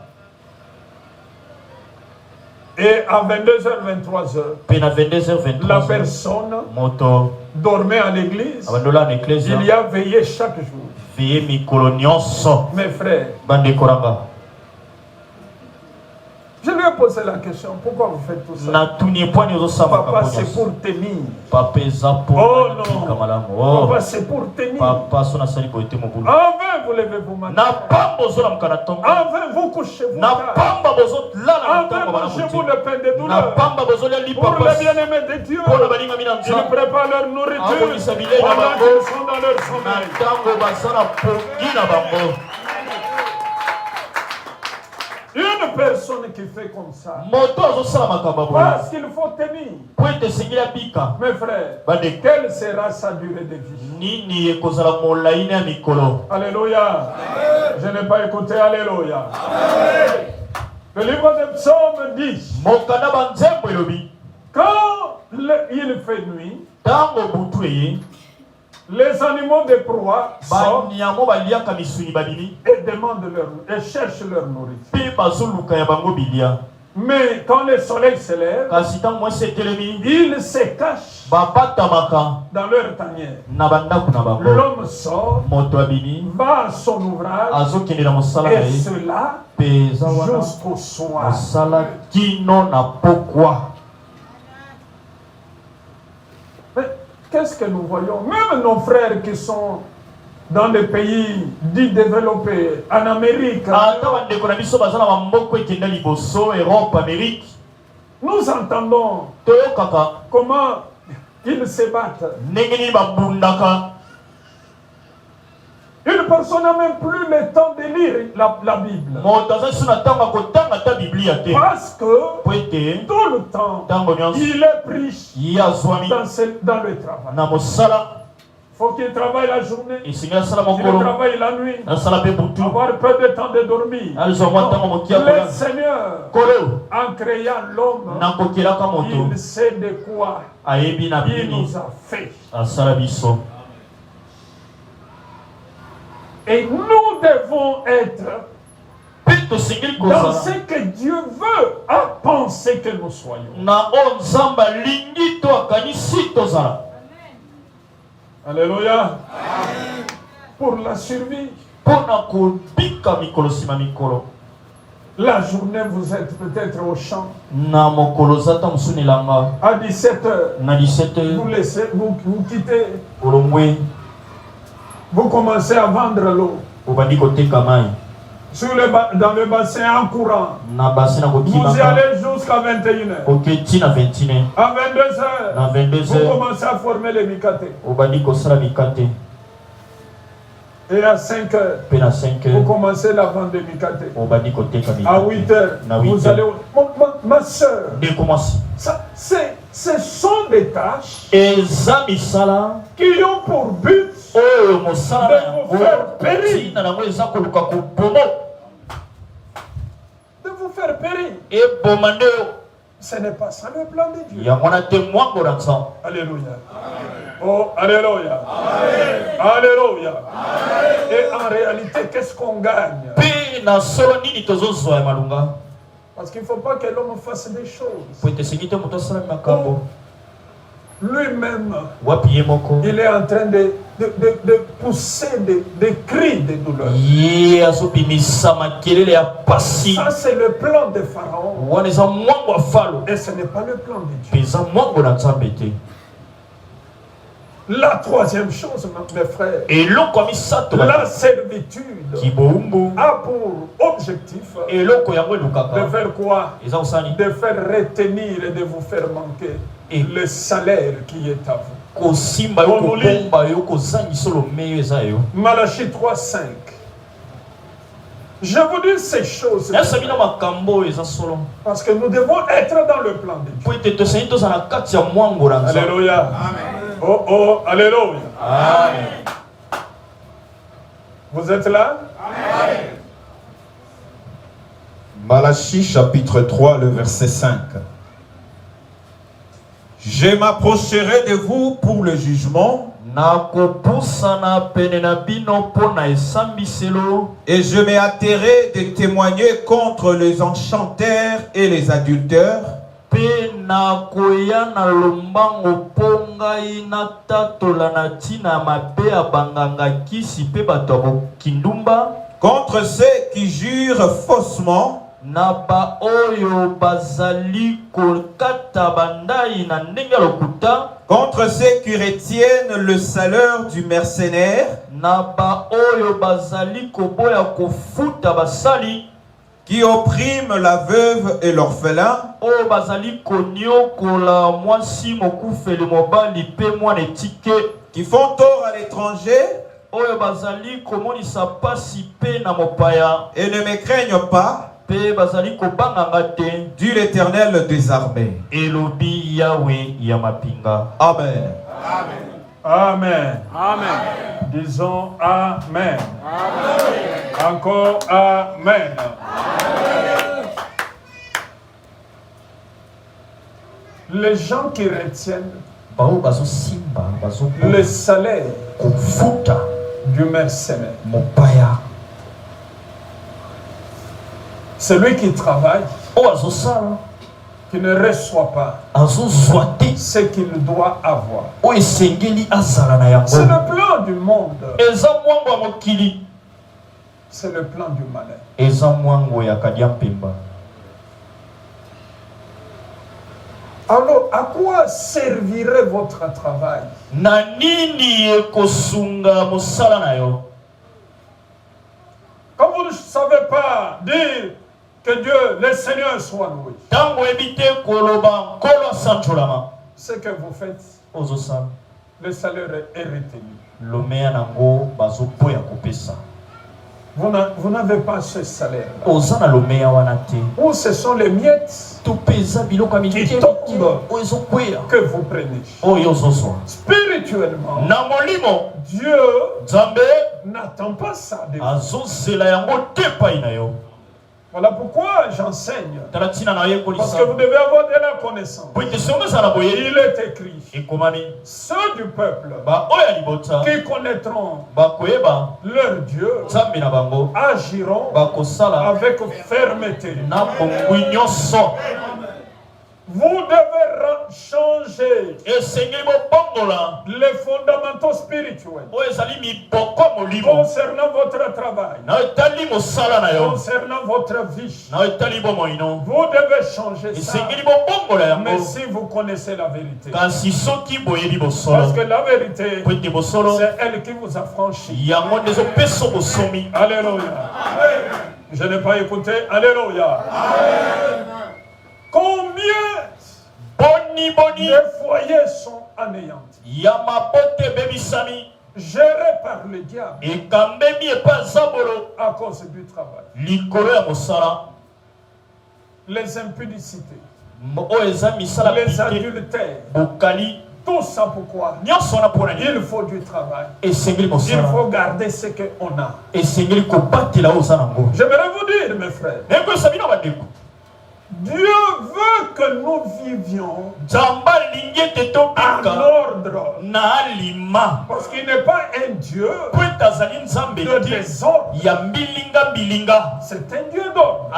Et à 22h, 23h, Pena 22h23. la personne Moto. dormait à l'église. Abandola en église. Il y a veillé chaque jour. Veillé mikolonioso. Mes frères, Bande koranga. je lui ai posé la question, pourquoi vous faites tout ça? Natuni point nous osama. Papa, c'est pour tenir. Papa zapo. Oh non. Kamalango. Papa, c'est pour tenir. Papa sona sali boite mobulu. Enfin, vous levez-vous matin. Na pambo zola mkanatongo. Enfin, vous couchez-vous. Na pamba bozo lala Enfin, mtango mangez-vous bana le pain de na douleur. pamba bozo li Pour papa. les bien-aimés de Dieu, Pona balinga minanza. ils préparent leur nourriture Ako misabile na pendant bango. qu'ils sont dans leur Na sommeil. tango basana pongi na bango. Une personne qui fait comme ça, Moto azosala makambo boye. parce qu'il faut tenir. Po ete sengila bika. Mes frères, Bande quelle sera sa durée de vie? nini ekozala molayi na mikolo. Alléluia. Je n'ai pas écouté. Alléluia. Le livre de Psaume dit, Mokanda banzembo elobi. quand il fait nuit, Tango butu eye. les animaux de proie sortent Banyamo baliaka misuni babimi. et demandent et cherchent leur nourriture. Pe bazoluka ya bango bilia. Mais quand le soleil se lève, Kasi tango mwasi etelemi. ils se cachent Babatamaka dans leur tanière. na bandako na bango. L'homme sort, Moto abimi. va à son ouvrage, Azokende na mosala na et ye. cela Peza wana. jusqu'au soir. Mosala kino na pokwa. Mais qu'est-ce que nous voyons? Même nos frères qui sont dans les pays dits développés, en Amérique, Ata bandeko na biso baza na bamboko ekenda liboso Europe, Amérique. nous entendons Toyokaka comment ils se battent. ndenge nini babundaka. Une personne n'a même plus le temps de lire la Bible. Moto aza so na ntango akotanga ata biblia te. Parce que Po ete tout le temps, ntango nyonso il est pris ye azwami dans le travail. na mosala. Il faut qu'il travaille la journée, Esengi asala qu'il mokolo travaille la nuit, asala mpe butu. avoir peu de temps de dormir. Azwa mwa ntango moki ya Le kolala. Seigneur, Kolo en créant l'homme, nakokelaka moto il sait de quoi ayebi na il bini nous a fait. asala biso. Et nous devons être Mpe tosengeli dans kozala ce que Dieu veut à penser que nous soyons. na oyo nzambe alingi to akanisi tozala. Alléluia. Pour la survie. Mpo na kobika mikolo nsima mikolo. La journée, vous êtes peut-être au champ. Na mokolo zata mosuni elanga À 17h, na 17 vous laissez, vous quittez, olongwe vous commencez à vendre l'eau. obandi koteka mai Dans le bassin en courant. na basi na Vous y kokimaka allez jusqu'à 21h. oketi na 21 À 22h, na 22 vous heures commencez à former les mikate. obandi kosala mikate. Et à 5h, Mpe na 5 vous heures commencez la vente de mikate. obandi koteka À mikate. 8h, Na vous 8 allez... heures Ma soeur, ndeko mwasi ce sont des tâches eza misala qui ont pour but oyo mosala na de vous faire périr. ntina nango eza koluka kobomo De vous faire périr. eboma nde oyo Ce n'est pas ça le plan de Dieu. yango na te mwango na nzambe. Alléluia. Oh, alléluia. Alléluia. Et en réalité, qu'est-ce qu'on gagne? Mpe na solo nini tozozwa ya malunga. Parce qu'il ne faut pas que l'homme fasse des choses. Po ete esengi te moto asalami makambo Lui-même, wapi ye moko il est en train de pousser des cris de douleur. ye azobimisa makelele ya pasi. Ça, c'est le plan de Pharaon. wana eza mwango ya falo Et ce n'est pas le plan de Dieu. mpe eza mwango na nzambe te. La troisième chose, mes frères, eloko ya misato la servitude kibowumbu a pour objectif eloko yango de elukaka faire quoi? eza kosani De faire retenir et de vous faire manquer le salaire qui est à vous. kosimba yo kobomba yo kozangisa olomeyo eza yo. Malachie 3:5. Je vous dis ces choses yasa bino makambo oyo eza solo parce que nous devons être dans le plan de Dieu. po ete tosengi tozala na kati ya mwango na nzambe. Alléluia. Oh, oh, alléluia. Amen. Vous êtes là? Malachie chapitre 3, le verset 5. Je m'approcherai de vous pour le jugement. Et je m'ai atterré de témoigner contre les enchanteurs et les adultères, contre ceux qui jurent faussement, Naba oyo bazali kolkata bandai na ndenge lokuta, contre ceux qui retiennent le salaire du mercenaire, naba oyo bazali koboya kofuta basali, qui oppriment la veuve et l'orphelin, oyo bazali konyokola mwasi mokufeli mobali pe mwana etike, qui font tort à l'étranger oyo bazali komonisa pasi pe na mopaya, et ne me craignent pas, dit l'Éternel des armées. Amen. Amen. Amen. Disons Amen. Amen. Encore Amen. Les gens qui retiennent le salaire du mercenaire, celui qui travaille, qui ne reçoit pas ce qu'il doit avoir. C'est le plan du monde. C'est le plan du malheur. Alors, à quoi servirait votre travail? Quand vous ne savez pas dire que Dieu, le Seigneur soit loué, ce que vous faites, le salaire est retenu. Vous n'avez pas ce salaire-là. Ou ce sont les miettes qui tombent que vous prenez. Spirituellement, Dieu n'attend pas ça de vous. Voilà pourquoi j'enseigne. Parce que vous devez avoir de la connaissance. Il est écrit, ceux du peuple qui connaîtront leur Dieu agiront avec fermeté. Vous devez changer les fondamentaux spirituels concernant votre travail, concernant votre vie. Vous devez changer ça. Mais si vous connaissez la vérité, parce que la vérité, c'est elle qui vous a franchi. Alléluia. Je n'ai pas écouté. Alléluia. Combien de foyers sont anéantis, gérés par le diable à cause du travail? Les impudicités, les adultères, tout ça pourquoi? Il faut du travail. Il faut garder ce qu'on a. J'aimerais vous dire, mes frères, Dieu veut que nous vivions en ordre. Parce qu'il n'est pas un Dieu de désordre. C'est un Dieu d'ordre.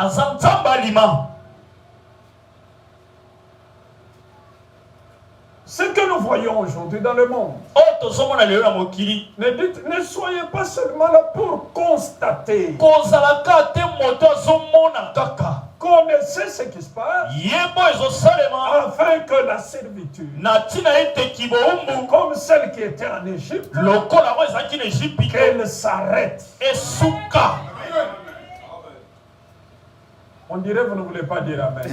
Ce que nous voyons aujourd'hui dans le monde, ne soyez pas seulement là pour constater. Connaissez ce qui se passe afin que la servitude, comme celle qui était en Égypte, qu'elle s'arrête. On dirait que vous ne voulez pas dire Amen.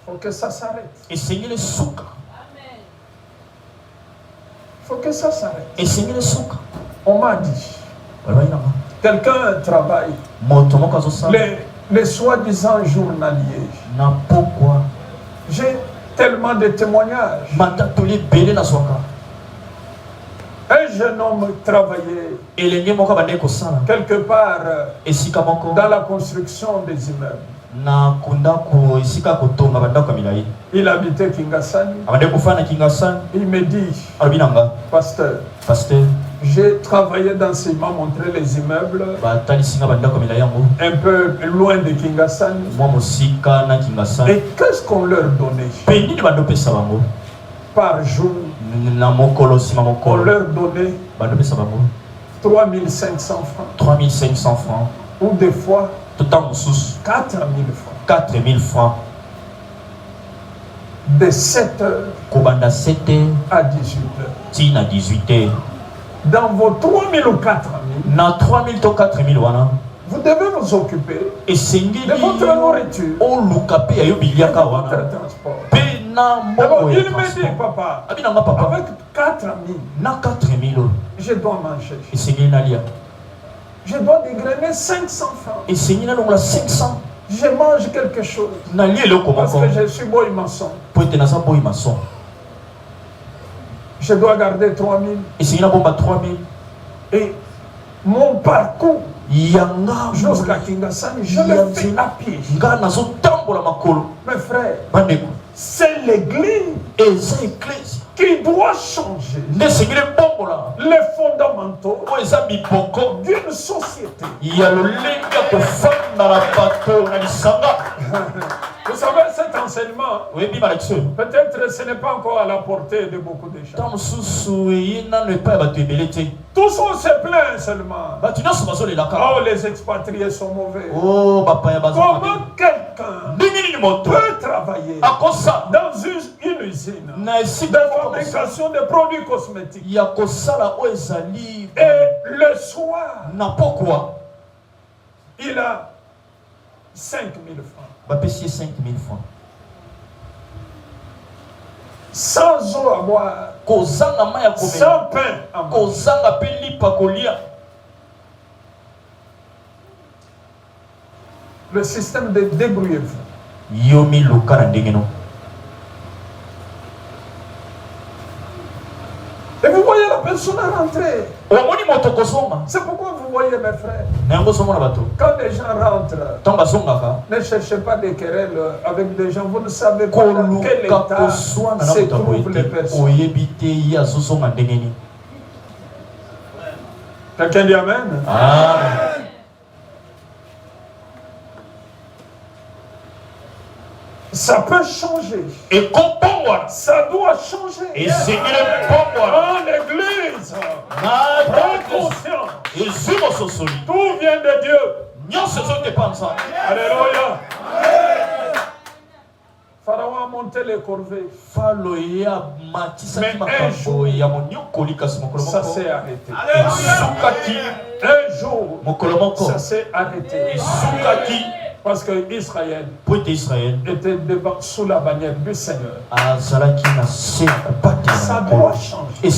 Il faut que ça s'arrête. Il faut que ça s'arrête. On m'a dit, quelqu'un travaille, les soi-disant journaliers. J'ai tellement de témoignages. Un jeune homme travaillait quelque part dans la construction des immeubles. na kundako isika kotonga bandako milai. Il habitait Kingasani. Abande kufana Kingasani. Il me dit, Albinanga, pasteur, j'ai travaillé dans ces m'a montré les immeubles un peu loin de Kingasani. Et qu'est-ce qu'on leur donnait? Par jour, on leur donnait 3500 francs. 3500 francs. Ou des fois, 4000 francs. 4000 francs. De 7 heures à 18 heures. 18 Dans vos 3000 ou 4000, na 3000 to 4000 wana, vous devez vous occuper de votre nourriture, de votre transport. Alors, il me dit, papa, avec 4000, je dois manger. Je dois dégrainer 500 francs. Je mange quelque chose. Parce que je suis boy maçon. Je dois garder 3000. Et mon parcours jusqu'à Kingasani, je le fais à pied. Mes frères, c'est l'église qui doit changer les fondamentaux d'une société. Vous savez, cet enseignement, peut-être ce n'est pas encore à la portée de beaucoup de gens. Tous on se plaint seulement. Oh, les expatriés sont mauvais. Comment quelqu'un peut travailler dans une usine de fabrication de produits cosmétiques et le soir, il a 5000 francs. Sans eau à boire, sans pain à manger. Le système de débrouillez-vous. Et vous voyez la personne rentrer. C'est pourquoi vous voyez mes frères. Quand les gens rentrent, ne cherchez pas des querelles avec des gens. Vous ne savez pas dans quel état se trouvent les personnes. Quelqu'un dit Amen? Amen. Ça peut changer. Et ça doit changer. Et c'est en l'église. Prends conscience. Tout vient de Dieu. Alléluia. Pharaon a monté les corvées. Mais un jour, ça s'est arrêté. Un jour, ça s'est arrêté. Parce que Israël était sous la bannière du Seigneur. Ça doit changer.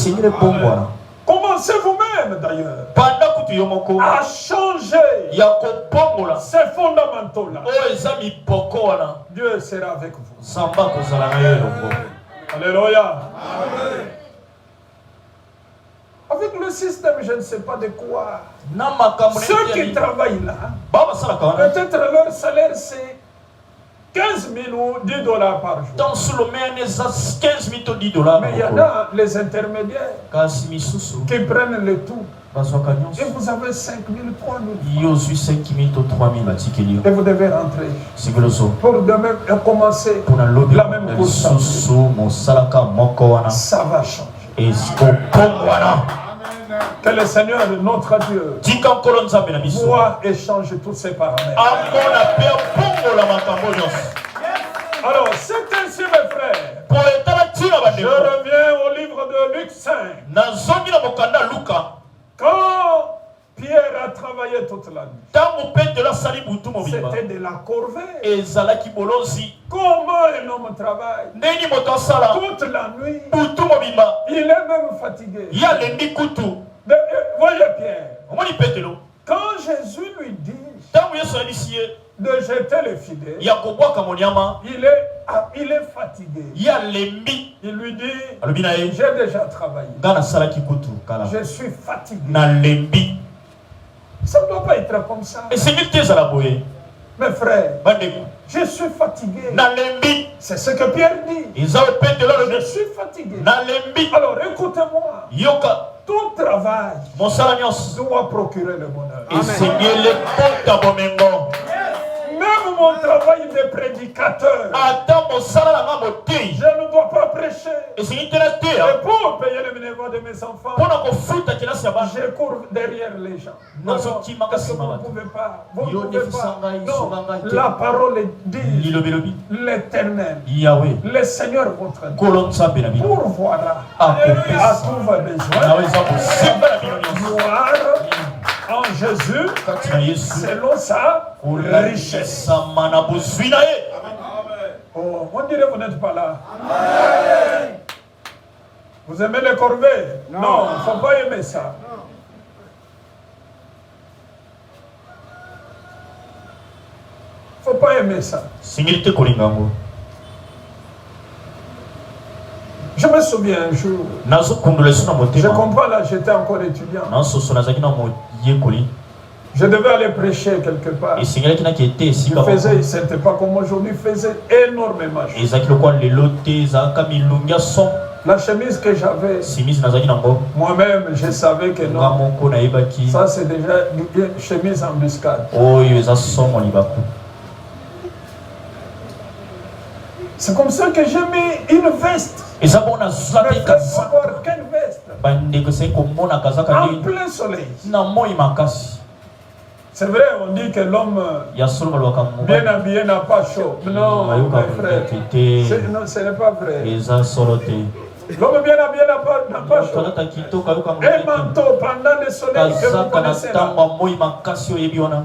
Commencez vous-même d'ailleurs à changer ces fondamentaux-là. Dieu sera avec vous. Alléluia. Avec le système, je ne sais pas de quoi. Ceux qui travaillent là, peut-être leur salaire c'est 15 000 ou 10 dollars par jour. Mais il y en a les intermédiaires qui prennent le tout. Et vous avez 5 000, 3 000. Et vous devez rentrer. Pour demain commencer la même course. Ça va changer. Que le Seigneur, notre Dieu, voit et change tous ces paramètres. Alors, c'est ainsi, mes frères. Je reviens au livre de Luc 5. Quand Pierre a travaillé toute la nuit, c'était de la corvée. Comment un homme travaille toute la nuit? Il est même fatigué. Voyez Pierre. Quand Jésus lui dit de jeter le filet, il est fatigué. Il lui dit, j'ai déjà travaillé. Je suis fatigué. Ça ne doit pas être comme ça. Mes frères, bandeko je suis fatigué. nalembi C'est ce que Pierre dit. eza petelo Je lobi suis fatigué. nalembi Alors écoutez-moi. yoka Tout travail mosala nyonso doit procurer le bonheur. esengeli kota bomengo Même mon travail de prédicateur, ata mosala nanga motei je ne dois pas prêcher. esengeli te na Et teya pour payer le bénévolat de mes enfants, mpona kofuta kelasi ya bana je cours derrière les gens. Non, Non, non, qui m'a parce que cassé vous ma ne pouvez pas. Vous ne Yo pouvez nefu pas. sangai, Non, sobangai te. la parole dit lilobilobi l'Éternel, yawe le Seigneur votre Dieu, nkolo nzambe na bino pourvoira à akopesa tous vos besoins. nawe eza kosemba na bino nyonso Gloire en Jésus, kati na yesu selon sa richesse. kolandisama na bozwi na ye Oh, on dirait que vous n'êtes pas là. Vous aimez les corvées? Non, il ne faut pas aimer ça. Il ne faut pas aimer ça. singeli te kolinga yango Je me souviens un jour, nazokundola esu na je motema comprends là, j'étais encore étudiant. nasoso nazalaki na moyekoli Je devais aller prêcher quelque part. esengelaki naki ete Je esika faisais, c'était pas comme aujourd'hui, je faisais énormément chaud. ezalaki lokola lelo te ezalaka milungi ya son La chemise que j'avais, simisi nazalaki nango moi-même, je savais que nga non. moko nayebaki Ça, c'est déjà une chemise embuscade. oyo eza songo libaku C'est comme ça que j'ai mis une veste. eza mpo nazwa Mais te il faut kazaka voir quelle veste? bandeko esali komona kazaka En nini plein soleil. na moi makasi C'est vrai, on dit que l'homme ya solo balobaka bien habillé n'a pas chaud. Non, bayoka mes frères. koleki Non, ce n'est pas vrai. te eza solo te L'homme bien habillé n'a pas chaud. tolata kitoko ayoka Un moleki manteau pendant le soleil que vous kazaka na connaissez là. ntango ya moi makasi oyebi wana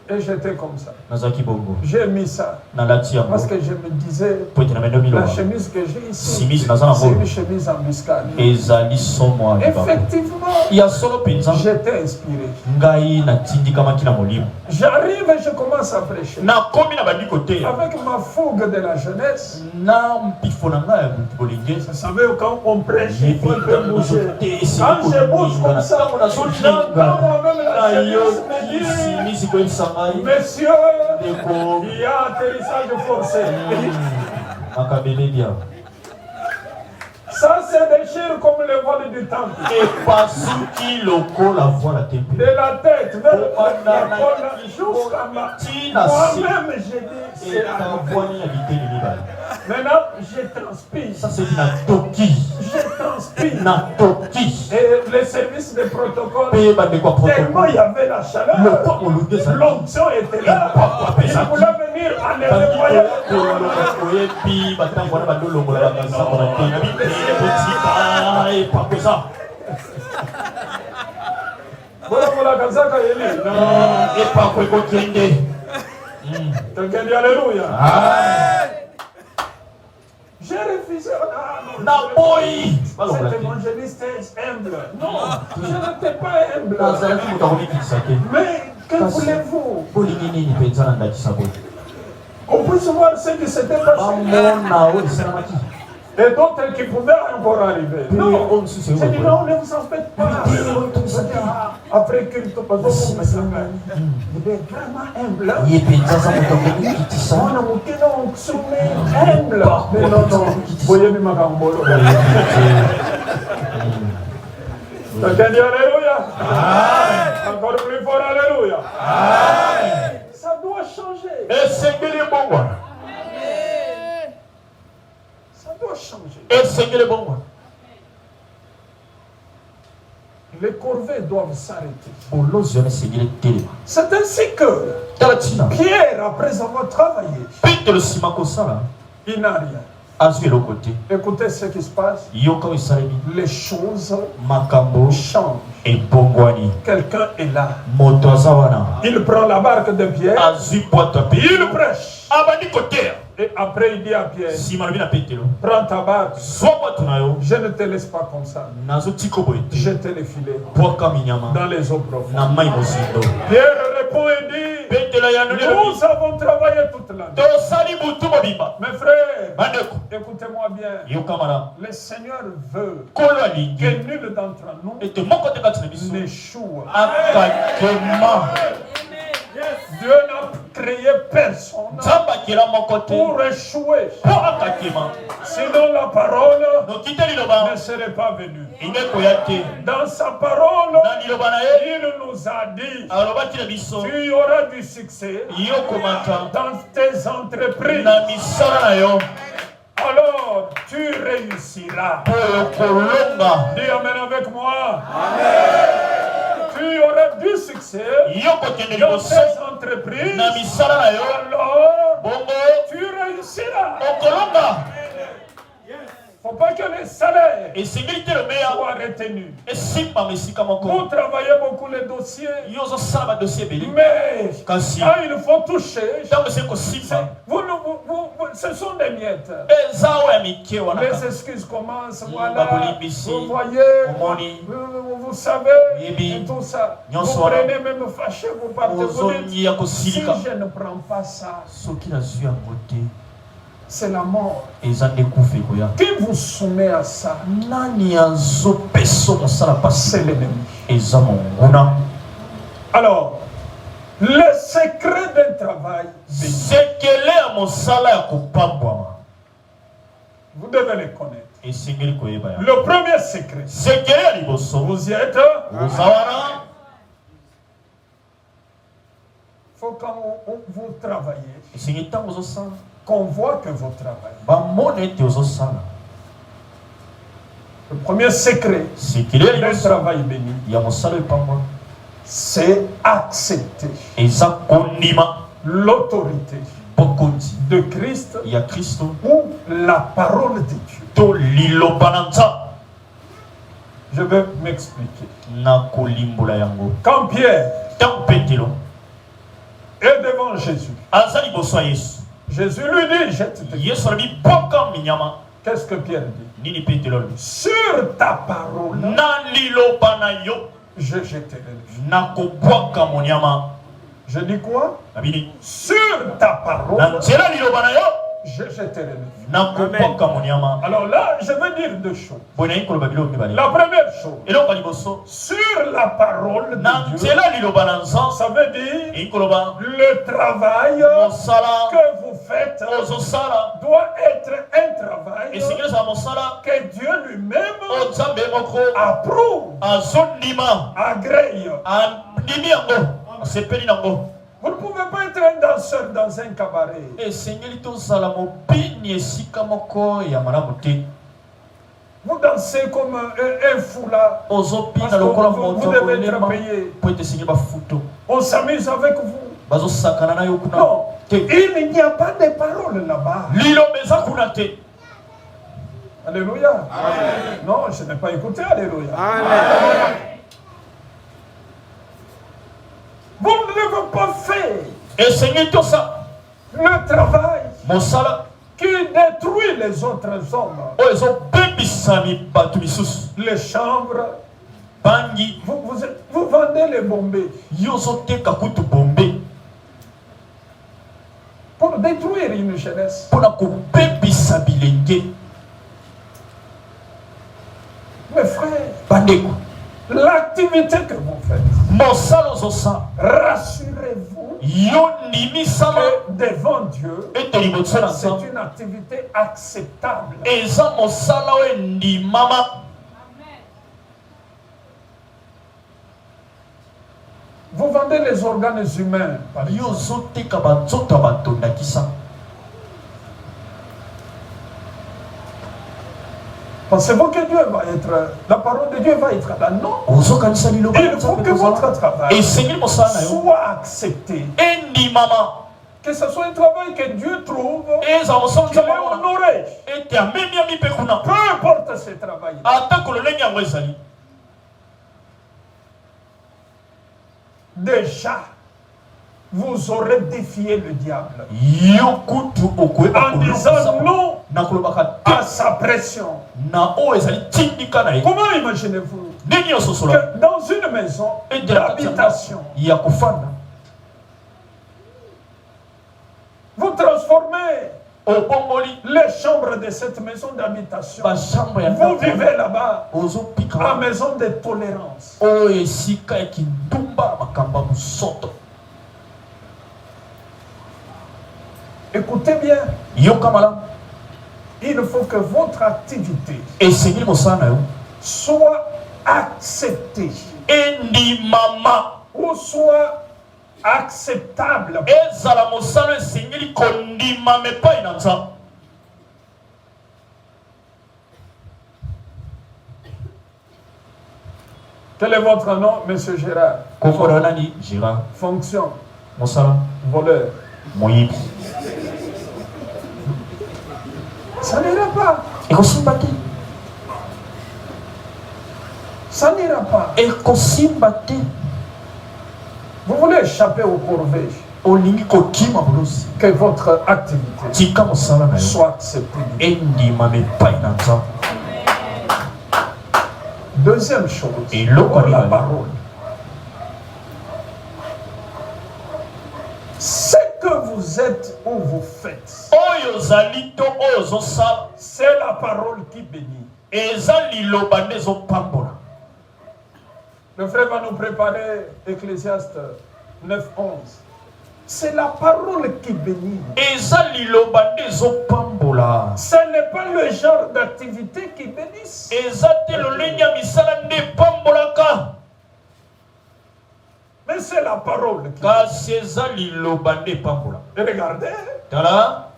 Et j'étais comme ça. nazalaki bongo J'ai mis ça nalati yango parce que je me disais, po ete na mendo la miloba chemise que j'ai ici, simisi naza c'est nango une chemise embuscade. ezali somo ya libaku Effectivement, ya solo mpenza j'étais inspiré. ngai natindikamaki na molimo J'arrive et je commence à prêcher. nakomi na bandiko te Avec ma fougue de la jeunesse, na mpifo na ngai ya bolenge vous savez, quand on prêche, il faut un peu bouger. esili Quand je bouge kolinga comme na ça, ntango j'entends nazolinga moi-même la chemise me nayoki dire, simisi koyebisa ngai Monsieur, ndeko il y a atterrissage forcé. makabele bia Ça se déchire comme le voile du temple. epasuki lokola voile ya temple De la tête vers Obanda na l'épaule jusqu'à ma... tina se Moi-même, j'ai dit, c'est la ekabwani ya biteni mibale Maintenant, je transpire. ça c'est na toki Je transpire. na toki Et les services de protocole, mpe bandeko ya tellement il y protocole avait la chaleur, lopa molunge ezali l'onction était là. Il voulait venir en nettoyant. oyebi batango wana bandolongola bakasango na te na biteni botika epakoza Voilà, la kazaka yeli. non epako ekokende Quelqu'un dit Alléluia. J'ai refusé. Ah, non, na boyi cet évangéliste est humble. Non, je n'étais pas humble. nazalaki moto akomikitisa te Mais que voulez-vous? bolingi nini mpenza na ndakisa boye On peut voir ce qui s'était passé. bamona oyo esalamaki Et d'autres qui pouvaient encore arriver. mpe Non, oyo mosusu j'ai dit eyokoya non, ne vous en faites pas. Après culte, vous êtes vraiment humble. ye mpenza aza moto akomikitisa On a monté dans le sommet humble. Mais non, non, voyez mes macambolo. Quelqu'un dit Alléluia. Encore plus fort, Alléluia. Ça doit changer. esengeli ebongwana Ça doit changer. esengeli ebongwana Les corvées doivent s'arrêter. bolozi wana esengeli etelema C'est ainsi que tala ntina Pierre, après avoir travaillé, petelo nsima kosala il n'a rien. azwi eloko te Écoutez ce qui se passe. yoka oyo esalemi Les choses makambo changent. ebongwani Quelqu'un est là. moto aza wana Il prend la barque de Pierre. azwi bwato ya Il petelo prêche. abandi koteya Et après, il dit à Pierre, nsima lobi na petelo prends ta barque. zwa bwato na yo Je ne te laisse pas comme ça. nazotika boye te Jete les filets bwaka minyama dans les eaux profondes. na mai mozindo Pierre répond et dit, petelo yanoli lobi nous avons travaillé toute la nuit. tosali butu mobimba Mes frères, bandeko écoutez-moi bien. yoka malamu Le Seigneur veut kolo que alingi nul d'entre nous ete moko te kati na biso n'échoue. akakema Dieu n'a créé personne pour échouer. Sinon la parole ne serait pas venue. Dans sa parole, il nous a dit, tu auras du succès dans tes entreprises. Alors tu réussiras. Dis amen avec moi. Amen. Tu auras du succès dans tes entreprises. Alors tu réussiras. Il ne faut pas que les salaires soient retenus. Vous travaillez beaucoup les dossiers, mais quand il faut toucher, ce sont des miettes. Les excuses commencent, voilà, vous voyez, vous savez, et tout ça. Vous prenez même fâché, vous partez, vous dites, si je ne prends pas ça, c'est la mort. Qui vous soumet à ça? C'est l'ennemi. Alors, le secret d'un travail, vous devez le connaître. Le premier secret, vous y êtes. Il faut quand vous travaillez, qu'on voit que vous travaillez. Le premier secret d'un travail béni, c'est accepter l'autorité de Christ ou la parole de Dieu. Je vais m'expliquer. Quand Pierre est devant Jésus, Jésus lui dit, jette-te. Qu'est-ce que Pierre dit? Sur ta parole, je jetterai le feu. Je dis quoi? Sur ta parole, je jetterai le feu. Alors là, je veux dire deux choses. La première chose, sur la parole de Dieu, ça veut dire le travail que vous faites doit être un travail que Dieu lui-même approuve, agrée. Vous ne pouvez pas être un danseur dans un cabaret. Vous dansez comme un fou là. Vous devez être payé. On s'amuse avec vous. Non, il n'y a pas de paroles là-bas. Alléluia. Amen. Non, je n'ai pas écouté. Alléluia. Amen. Vous ne devez pas faire le travail qui détruit les autres hommes. Les chambres. Vous vendez les bombées. Pour détruire une jeunesse. Mes frères, l'activité que vous faites, rassurez-vous que devant Dieu, c'est une activité acceptable. Vous vendez les organes humains, par exemple. Pensez-vous que Dieu va être, la parole de Dieu va être là? Non. Il faut que votre travail soit accepté. Que ce soit un travail que Dieu trouve, qu'il est honoré. Peu importe ce travail. Déjà, vous aurez défié le diable en disant non à sa pression. Comment imaginez-vous que dans une maison d'habitation, vous transformez les chambres de cette maison d'habitation, vous vivez là-bas en maison de tolérance. Écoutez bien. Yokamala. Il faut que votre activité Et Seigneur Mosana yo. soit acceptée. Endi mama. Ou soit acceptable. Ezala Mosana Seigneur kondima me pas inanza. Quel est votre nom, Monsieur Gérard? Kokoronani Gérard. Fonction. Mosala. Voleur. Moyibi. Ça n'ira pas. Ekosimbate. Ça n'ira pas. Ekosimbate. Vous voulez échapper au corvée. Olingi kokima bulusi. Que votre activité Tika Mosala na yo. soit acceptée. Endi mame pas inanza. Deuxième chose, Et l'eau la parole. Ce que vous êtes ou vous faites, Oyo zalito ozo sala. c'est la parole qui bénit. Ezali lobande zo pambola. Le frère va nous préparer Ecclésiaste 9:11. C'est la parole qui bénit. Ezali lobande zo pambola. Ce n'est pas le genre d'activité qui bénisse. Ezate lo lenya misala nde pambolaka. Mais c'est la parole qui bénit. Kasi ezali lobande pambola. Et regardez, Tala.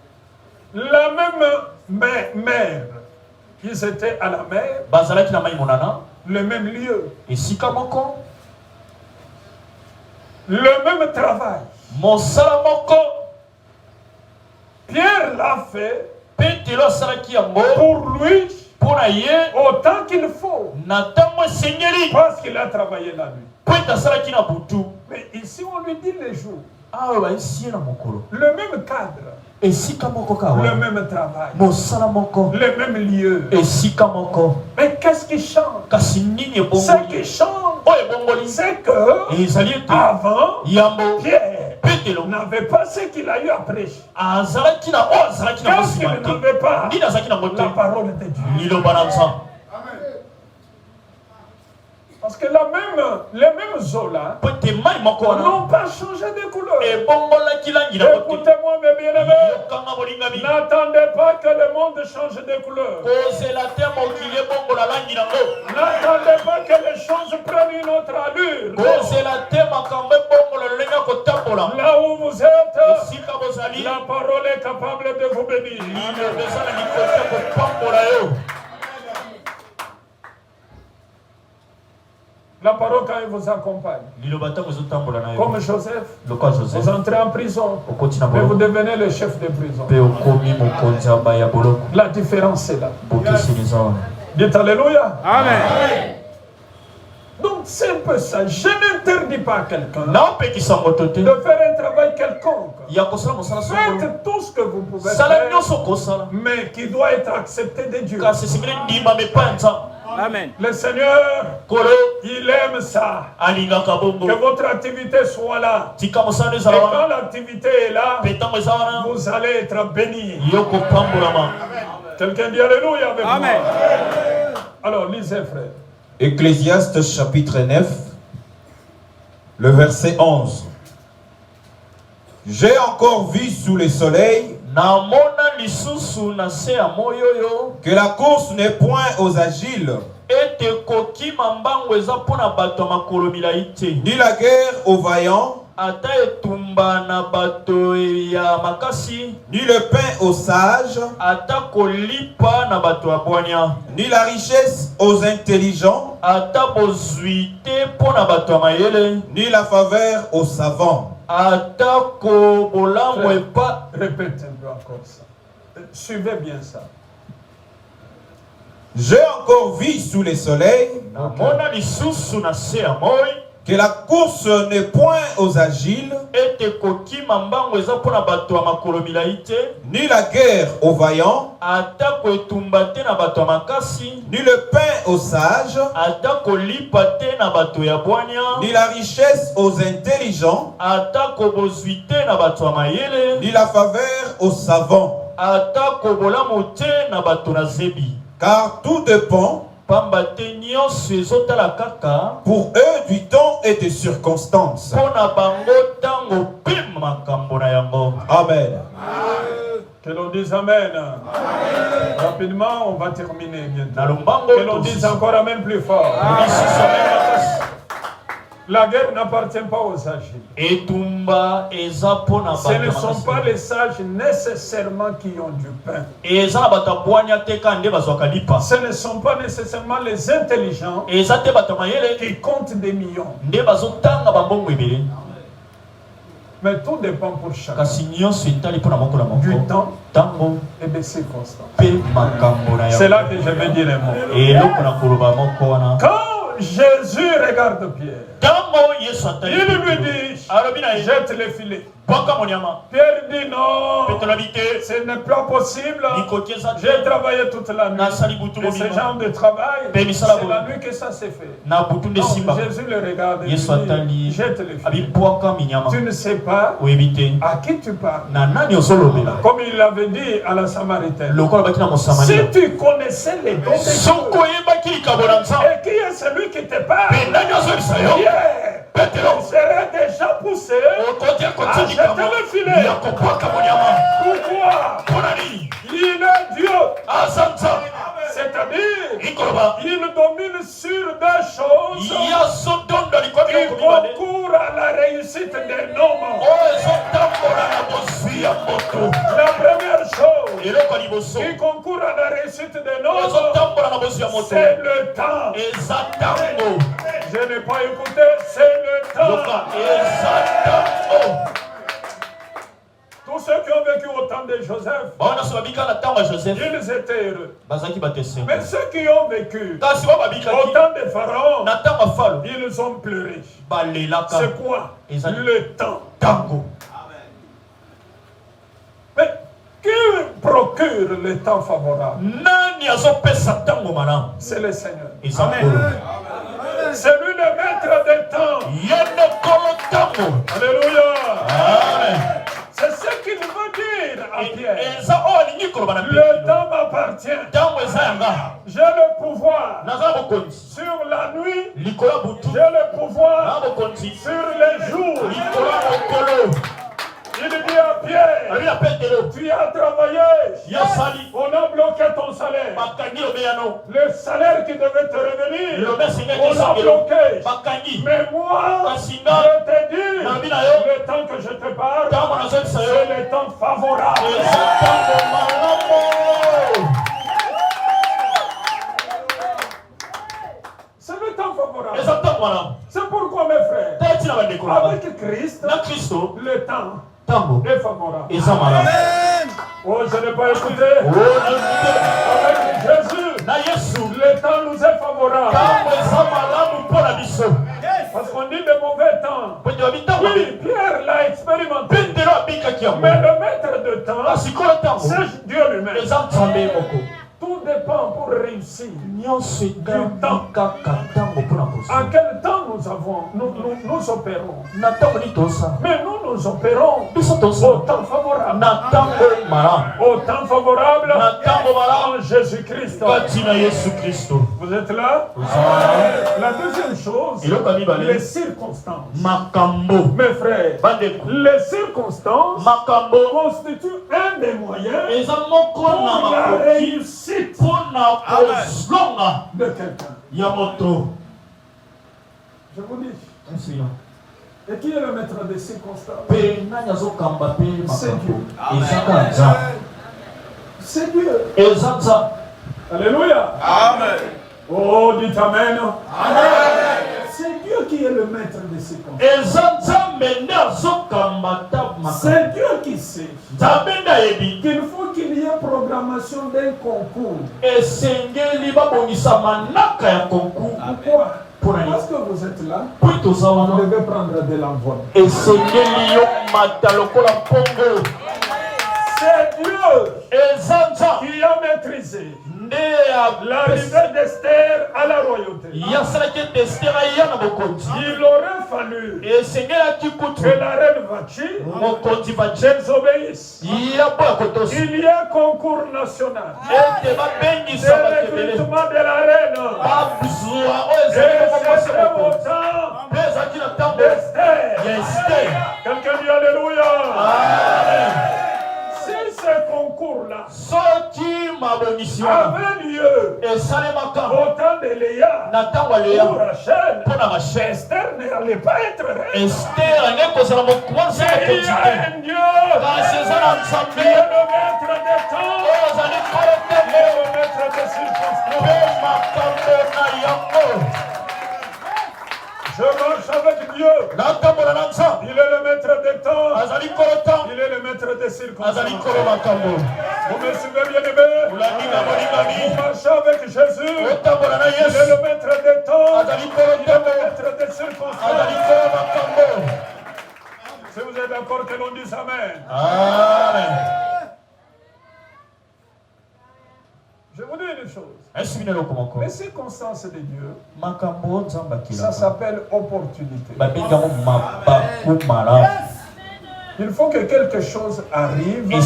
la même mère, ils étaient à la mer, Bazalaki na mai monana. le même lieu, Esika moko. le même travail. Mosala moko. Pierre l'a fait Petelo asalaki yango. pour lui Pona ye. autant qu'il faut, Na tango seigneurie. parce qu'il a travaillé la nuit. Peta asalaki na butu. Mais ici, on lui dit les jours. Awa ba esie na mokolo. Le même cadre, Esika moko kawa. le même travail, Mosala moko. le même lieu. Esika moko. Mais qu'est-ce qui change? Kasi nini Ce ebongoli. qui change, Oyo ebongoli. c'est que Ezali ete. avant, Yambo. Pierre Petelo. n'avait pas ce qu'il a eu après. Azalaki na o azalaki na Parce qu'il mosima te. n'avait pas Nini azalaki na ngote. la parole de Dieu. Liloba na nzambe. Parce que les mêmes eaux-là Po ete mai moko wana. n'ont pas changé de couleur. Ebongolaki langi na kote. Écoutez-moi, mes bien-aimés. Yokanga bolingami. N'attendez pas que le monde change de couleur. Kozela te mokili ebongola langi nango. N'attendez pas que les choses prennent une autre allure. Kozela te makambo ebongola lolenge ya kotambola. Là où vous êtes, Esika bozali. la parole est capable de vous bénir. Liloba eza na likolo ya kopambola yo. La parole, quand il vous accompagne, Liloba ntango ezotambola na yo. comme Joseph, Lokola Joseph. vous entrez en prison, Okoti na mais vous boloko. devenez le chef de prison. Mpe okomi mokonzi ya baya boloko. La différence est là. Bokeseni eza wana. Dites Alléluia. Amen. Donc c'est un peu ça. Je n'interdis pas à quelqu'un naopekisa moto te. de faire un travail quelconque. Ya kosala mosala songolo. Faites tout ce que vous pouvez Sala faire, nyonso kosala. mais qui doit être accepté de Dieu. Kasi esengeli ndima mepa ya nzambe. Amen. Le Seigneur, Kolo il aime ça. alingaka bongo. Que votre activité soit là. Tika mosala Et ezala quand wana. l'activité est là, Mpe ntango eza wana. vous allez être bénis. Yo kopambolama. Quelqu'un dit Alléluia avec Amen. moi. Alors, lisez, frère. Ecclésiaste chapitre 9, le verset 11. J'ai encore vu sous le soleil Namona lisusu na se ya moyo yo. que la course n'est point aux agiles, Ete kokima mbango eza mpona bato ya makolo milai te. ni la guerre aux vaillants, Ata etumba na bato ya makasi. ni le pain aux sages, Ata kolipa na bato ya bwanya. ni la richesse aux intelligents, Ata bozwi te mpona bato ya mayele. ni la faveur aux savants. Ata ko bolamu epa. Répète un peu encore ça. Suivez bien ça. J'ai encore vu sous le soleil Namona lisusu na se ya moi. que la course n'est point aux agiles, Ete kokima mbango eza mpona bato ya makolo milai te. ni la guerre aux vaillants, Ata koetumba te na bato ya makasi. ni le pain aux sages, Ata kolipa te na bato ya bwanya. ni la richesse aux intelligents, Ata kobozwi te na bato ya mayele. ni la faveur aux savants. Ata kobolamu te na bato na zebi. Car tout dépend Pamba te nyonso ezotala kaka pour eux du temps et des circonstances. mpona bango ntango mpe makambo na yango. Amen. Que l'on dise Amen. Rapidement, on va terminer bientôt. Que Que l'on dise encore Amen plus fort. La guerre n'appartient pas aux sages. Ce ne sont pas les sages nécessairement qui ont du pain. Ce ne sont pas nécessairement les intelligents qui comptent des millions. Mais tout dépend pour chacun. Du temps et des circonstances. C'est là que je vais dire un mot. Quand Jésus regarde Pierre, il lui dit, jette les filets. Pierre dit non, ce n'est pas possible. J'ai travaillé toute la nuit. Et ce genre de travail, c'est la nuit que ça s'est fait. Donc Jésus le regarde et lui dit, jette les filets. Tu ne sais pas à qui tu parles. Comme il l'avait dit à la Samaritaine. Si tu connaissais les dons de Dieu, et qui est celui qui te parle, on serait déjà poussé à jeter le filet. Pourquoi? Il est Dieu. C'est-à-dire, il domine sur des choses qui concourent à la réussite des hommes. La première chose qui concourt à la réussite des hommes, c'est le temps. Je n'ai pas écouté, c'est le temps. Tous ceux qui ont vécu au temps de Joseph, ils étaient heureux. Mais ceux qui ont vécu au temps de Pharaon, ils ont pleuré. C'est quoi? Le temps. Mais qui procure le temps favorable? C'est le Seigneur. Amen. C'est lui le maître des temps. Alléluia. Amen. C'est ce qu'il veut dire à Pierre. Le temps m'appartient. J'ai le pouvoir sur la nuit. J'ai le pouvoir sur les jours. Il dit à Pierre, tu as travaillé, on a bloqué ton salaire. Le salaire qui devait te revenir, on l'a bloqué. Mais moi, je te dis, le temps que je te parle, c'est le temps favorable. C'est le temps favorable. C'est pourquoi, mes frères, avec Christ, le temps est favorable. Amen. Oh, je n'ai pas écouté. Avec Jésus, le temps nous est favorable. Parce qu'on dit de mauvais temps. Oui, Pierre l'a expérimenté. Mais le maître de temps, c'est Dieu lui-même. Tout dépend pour réussir. Du temps. À quel temps nous opérons? Mais nous opérons au temps favorable. Au temps favorable en Jésus-Christ. Vous êtes là? La deuxième chose, les circonstances. Mes frères, les circonstances constituent un des moyens pour la réussite de quelqu'un. Je vous dis. Et qui est le maître des circonstances? C'est Dieu. C'est Dieu. Alléluia. Amen. Oh, dites Amen. Amen. C'est Dieu qui est le maître des circonstances. C'est Dieu qui sait qu'il faut qu'il y ait programmation d'un concours. Pourquoi? Parce que vous êtes là, vous devez prendre de l'envol. C'est Dieu qui a maîtrisé l'arrivée d'Esther à la royauté. Il aurait fallu que la reine Vachi désobéisse. Il y a concours national. C'est recrutement de la reine. Et c'est au temps d'Esther. Quelqu'un dit Alléluia. Si ce concours avait lieu au temps de Léa pour Rachel. Esther n'allait pas être reine. Mais il y a un Dieu qui est le maître des temps, qui est le maître des circonstances. Je marche avec Dieu. Il est le maître des temps. Il est le maître des circonstances. Vous me suivez bien aimé? Vous marchez avec Jésus. Il est le maître des temps. Il est le maître des circonstances. Si vous êtes d'accord que l'on dise Amen. Amen. Je vous dis une chose. Les circonstances de Dieu, ça s'appelle opportunité. Il faut que quelque chose arrive pour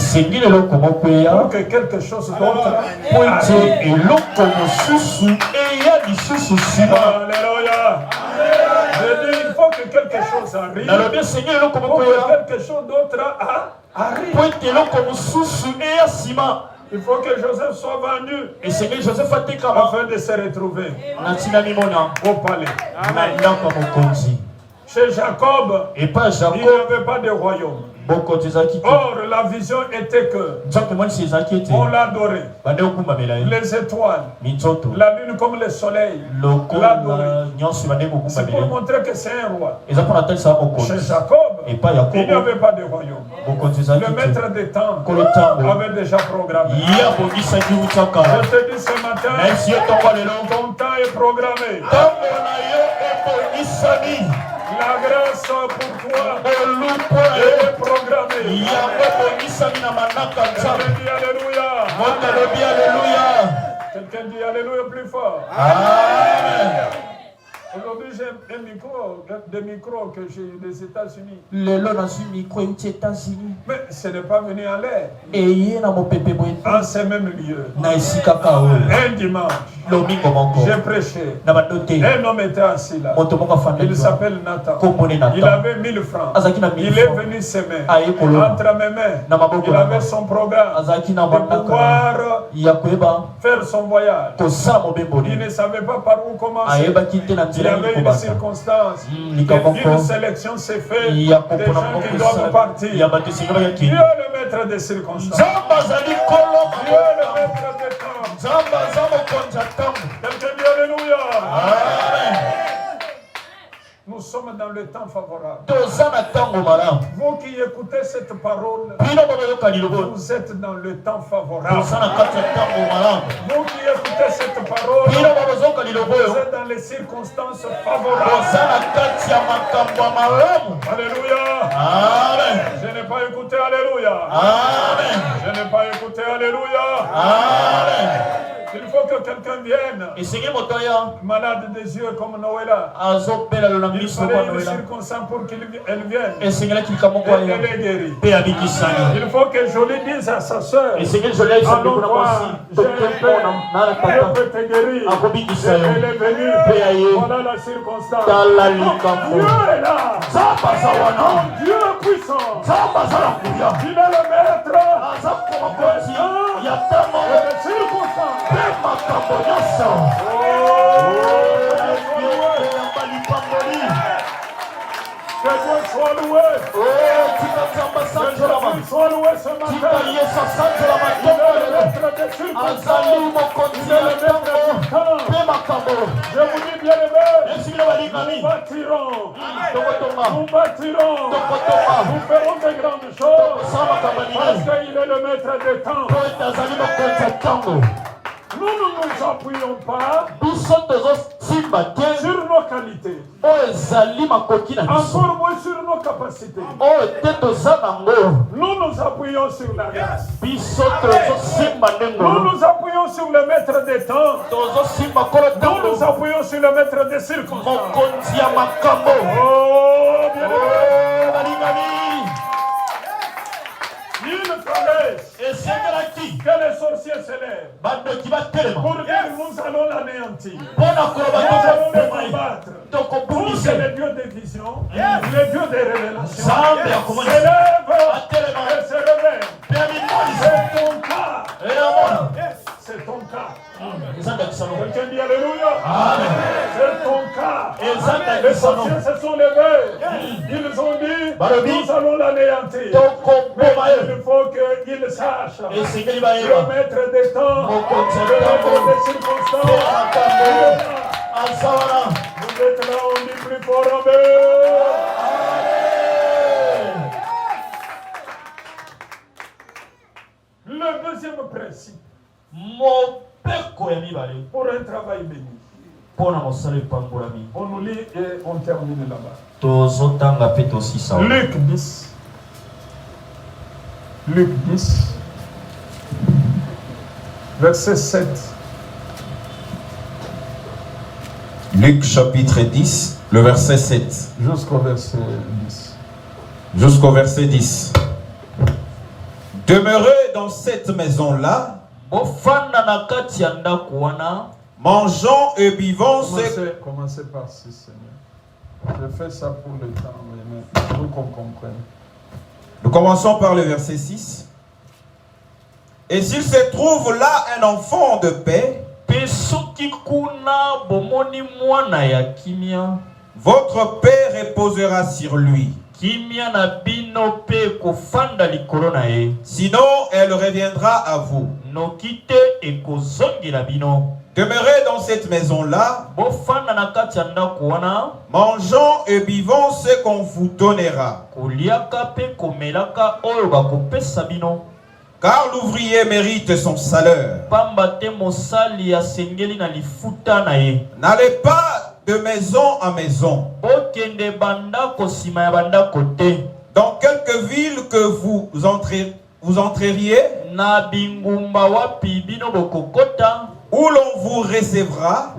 que quelque chose d'autre arrive. Alléluia. Je dis, il faut que quelque chose arrive pour que quelque chose d'autre arrive. Il faut que Joseph soit vendu afin de se retrouver au palais. Amen. Chez Jacob, il n'y avait pas de royaume. Or, la vision était que on l'adorait. Les étoiles, la lune comme le soleil, l'adoraient. C'est pour montrer que c'est un roi. Chez Jacob, il n'y avait pas de royaume. Le maître des temps avait déjà programmé. Je te dis ce matin, ton temps est programmé. La grâce pour toi est programmée. Quelqu'un dit Alléluia plus fort. Amen. Aujourd'hui, j'ai un micro, des micros que j'ai eu des États-Unis. Mais ce n'est pas venu en l'air. En ces mêmes lieux. Un dimanche, j'ai prêché. Un homme était assis là. Il s'appelle Nathan. Il avait 1000 francs. Il est venu s'aimer. Entre mes mains, il avait son programme de pouvoir faire son voyage. Il ne savait pas par où commencer. Il y avait une circonstance. Une sélection s'est faite des gens qui doivent partir. Dieu est le maître des circonstances. Dieu est le maître des temps. Quelqu'un dit Alléluia. Nous sommes dans le temps favorable. Vous qui écoutez cette parole, vous êtes dans le temps favorable. Vous qui écoutez cette parole, vous êtes dans les circonstances favorables. Alléluia. Amen. Je n'ai pas écouté Alléluia. Amen. Je n'ai pas écouté Alléluia. Amen. Il faut que quelqu'un vienne, malade des yeux comme Noëlla. Il fallait une circonstance pour qu'elle vienne. Elle est guérie. Il faut que je lui dise à sa soeur, allons voir, j'ai un peu te guérir. Elle est venue. Voilà la circonstance. Dieu est là. Mon Dieu est puissant. Il est le maître. Des circonstances. Que Dieu soit loué. Que Jésus soit loué ce matin. Il est le maître des circonstances. Il est le maître du temps. Je vous dis bien aimé, nous bâtirons. Nous bâtirons. Nous ferons de grandes choses. Parce qu'il est le maître des temps. Nous ne nous appuyons pas sur nos qualités, encore moins sur nos capacités. Nous nous appuyons sur la grâce. Nous nous appuyons sur le maître des temps. Nous nous appuyons sur le maître des circonstances. Oh, bien aimé. Il fallait que les sorciers s'élèvent pour dire nous allons l'anéantir. Nous allons les combattre. Pour que les dieux des visions, les dieux des révélations s'élèvent et se révèlent. C'est ton cas. C'est ton cas. Les Exactement. sorciers se sont levés. Ils ont dit, nous allons l'anéantir. Mais il faut qu'ils sachent remettre des temps, remettre des circonstances. Vous êtes là, on dit plus fort, amen. Le deuxième principe pour un travail béni. On nous lit et on termine là-bas. Luc 10. Luc 10. Verset 7. Luc chapitre 10, le verset 7. Jusqu'au verset 10. Jusqu'au verset 10. Demeurez dans cette maison-là, mangeant et buvant. Commencez par 6, Seigneur. Je fais ça pour le temps, mais pour qu'on comprenne. Nous commençons par le verset 6. Et s'il se trouve là un enfant de paix, votre paix reposera sur lui. Sinon, elle reviendra à vous. Demeurez dans cette maison-là, mangeant et buvant ce qu'on vous donnera. Car l'ouvrier mérite son salaire. N'allez pas de maison en maison. Dans quelque ville que vous entreriez, où l'on vous recevra,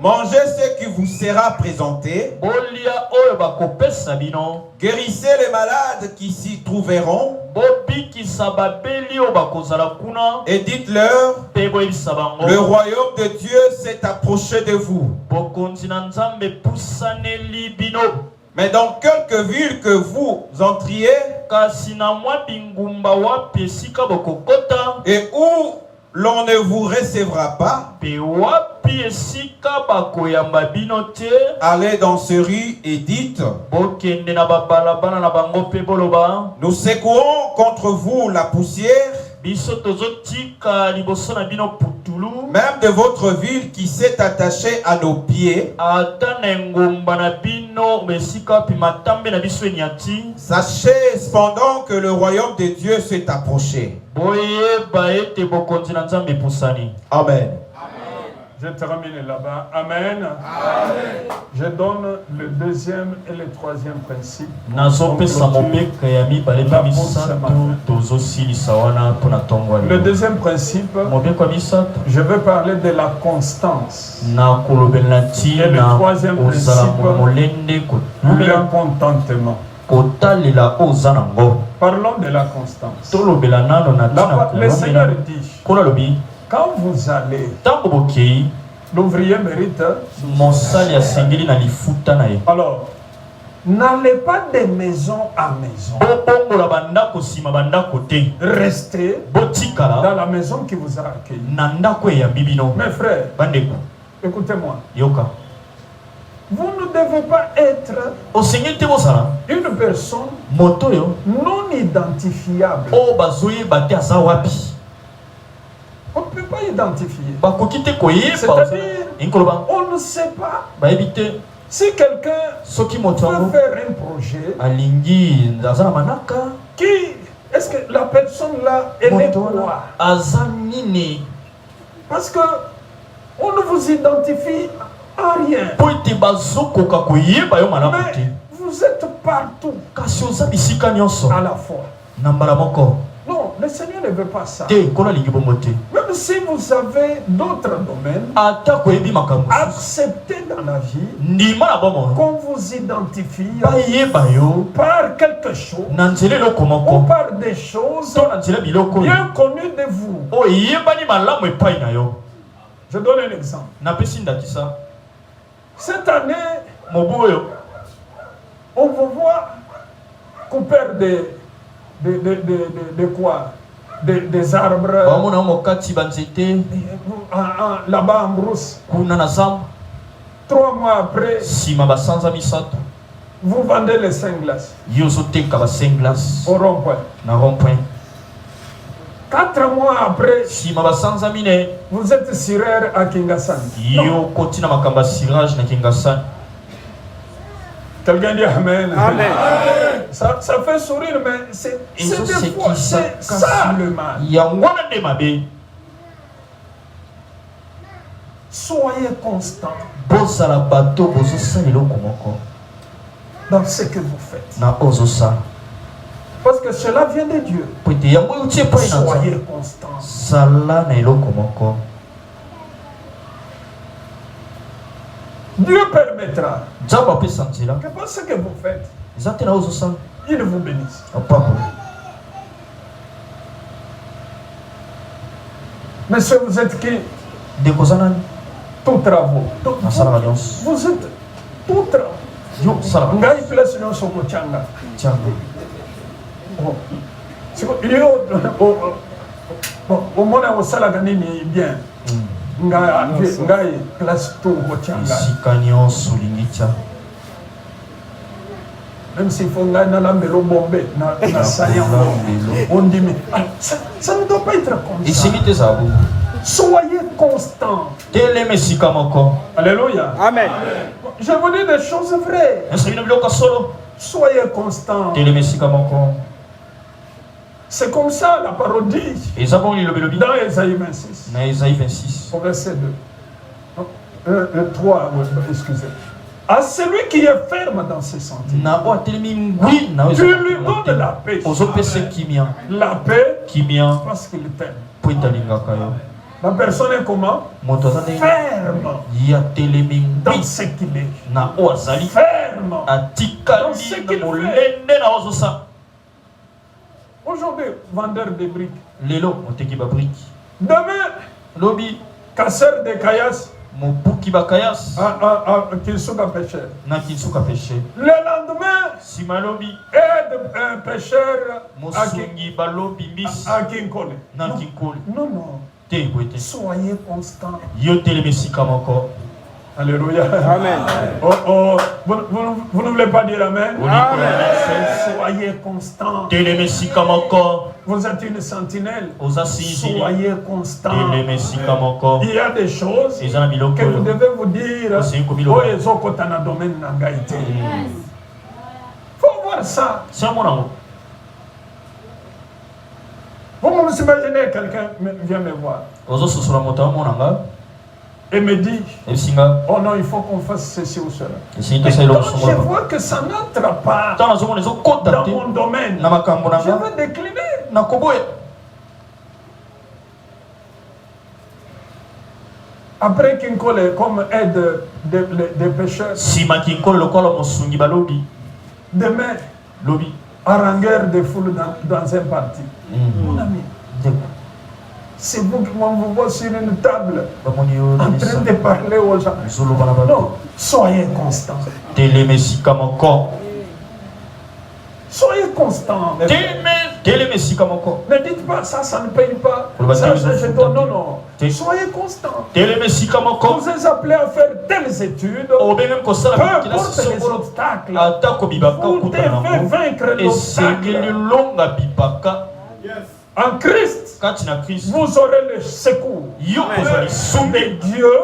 mangez ce qui vous sera présenté, guérissez les malades qui s'y trouveront, et dites-leur, le royaume de Dieu s'est approché de vous. Mais dans quelque ville que vous entriez, et où l'on ne vous recevra pas, allez dans ces rues et dites, nous secouons contre vous la poussière, même de votre ville qui s'est attachée à nos pieds. Sachez cependant que le royaume de Dieu s'est approché. Amen. Je termine là-bas. Amen. Amen. Je donne le deuxième et le troisième principe. Le deuxième principe, je veux parler de la constance. Et le troisième principe, le contentement. Parlons de la constance. Le Seigneur dit, quand vous allez, l'ouvrier mérite. Alors, n'allez pas de maison à maison. Restez dans la maison qui vous a accueilli. Mes frères, écoutez-moi. Vous ne devez pas être une personne non identifiable. On ne peut pas identifier. C'est-à-dire, on ne sait pas si quelqu'un veut faire un projet. Est-ce que la personne là, elle est quoi? Parce que on ne vous identifie à rien. Mais vous êtes partout à la fois. Non, le Seigneur ne veut pas ça. Même si vous avez d'autres domaines, acceptez dans la vie qu'on vous identifie par quelque chose ou par des choses bien connues de vous. Je donne un exemple. Cette année, on vous voit qu'on perd de quoi? des arbres là-bas en brousse. 3 mois après, vous vendez les 5 glaces au rond-point. 4 mois après, vous êtes sireur à Kingassan. Quelqu'un dit Amen. Amen. Ça fait sourire, mais c'est des fois, c'est ça le mal. Soyez constant dans ce que vous faites. Parce que cela vient de Dieu. Soyez constant. Dieu permettra que pour ce que vous faites, il vous bénisse. Mais si vous êtes qui? Tout travaux. Vous êtes tout travaux. Ngai place non soko changa. Au moins au salaire nini bien. Ngai place tout changa. Même s'il faut ngai na lambelo bombé na saillant. On dit mais ça ne doit pas être comme ça. Soyez constant. Alléluia. Amen. Je vous dis des choses vraies. Soyez constant. C'est comme ça la parodie. Dans Ésaïe 26. Au verset 2. 3, excusez. À celui qui est ferme dans ses sentiers, tu lui donnes la paix. La paix parce qu'il t'aime. La personne est comment? Ferme dans ce qu'il est. Ferme dans ce qu'il fait. Aujourd'hui, vendeur de briques. Demain, casseur de caillasse. Kinsuka pêcheur. Le lendemain, aide un pêcheur à Kinkole. Non. Soyez constant. Alléluia. Amen. Vous ne voulez pas dire Amen? Amen. Soyez constant. Vous êtes une sentinelle. Soyez constant. Il y a des choses que vous devez vous dire. Faut voir ça. Vous imaginez quelqu'un vient me voir et me dit oh non, il faut qu'on fasse ceci ou cela. Je vois que ça n'entre pas dans mon domaine. Je vais décliner. Après Kinkole comme aide des pêcheurs, demain harangueur de foule dans un parti. Mon ami, c'est vous qui vous voyez sur une table en train de parler aux gens. Non, soyez constant. Soyez constant. Ne dites pas ça ne paye pas. Ça, je donne. Non. Soyez constant. Vous êtes appelés à faire telles études. Peu importe les obstacles. Vous devez vaincre l'obstacle. En Christ, vous aurez le secours de Dieu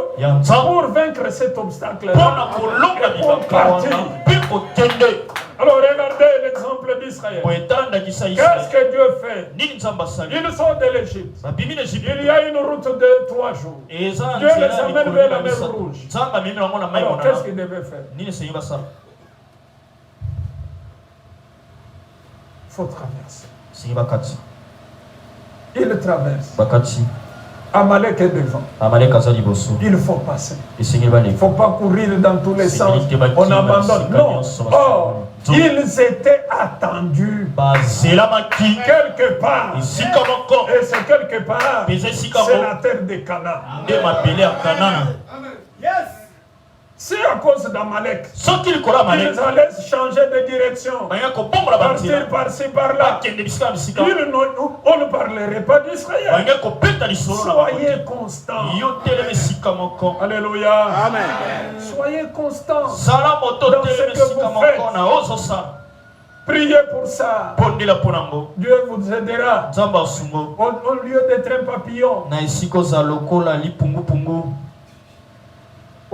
pour vaincre cet obstacle. Alors regardez l'exemple d'Israël. Qu'est-ce que Dieu fait? Ils sont de l'Égypte. Il y a une route de 3 jours. Dieu les amène vers la mer Rouge. Alors qu'est-ce qu'il devait faire? Il faut traverser. Il traverse. Amalek est devant. Il faut passer. Il ne faut pas courir dans tous les sens. On abandonne. Non. Or, ils étaient attendus quelque part. Et c'est quelque part. C'est la terre de Canaan. C'est à cause d'Amalek. soki likolo ya Ils Amalek allaient changer de direction. baya kobongola Partir banzela par-ci, par-là. bakende bisika na bisika On ne parlerait pas d'Israël. baya kobeta lisolo na Soyez bakote constants. yo telema esika moko Alléluia. Amen. Soyez constants. zala moto Dans telema ce que esika vous faites. moko na ozosala Priez pour ça. pondela mpo nango Dieu vous aidera. nzambe asungo Au lieu d'être un papillon. na esika ozala lokola lipungupungu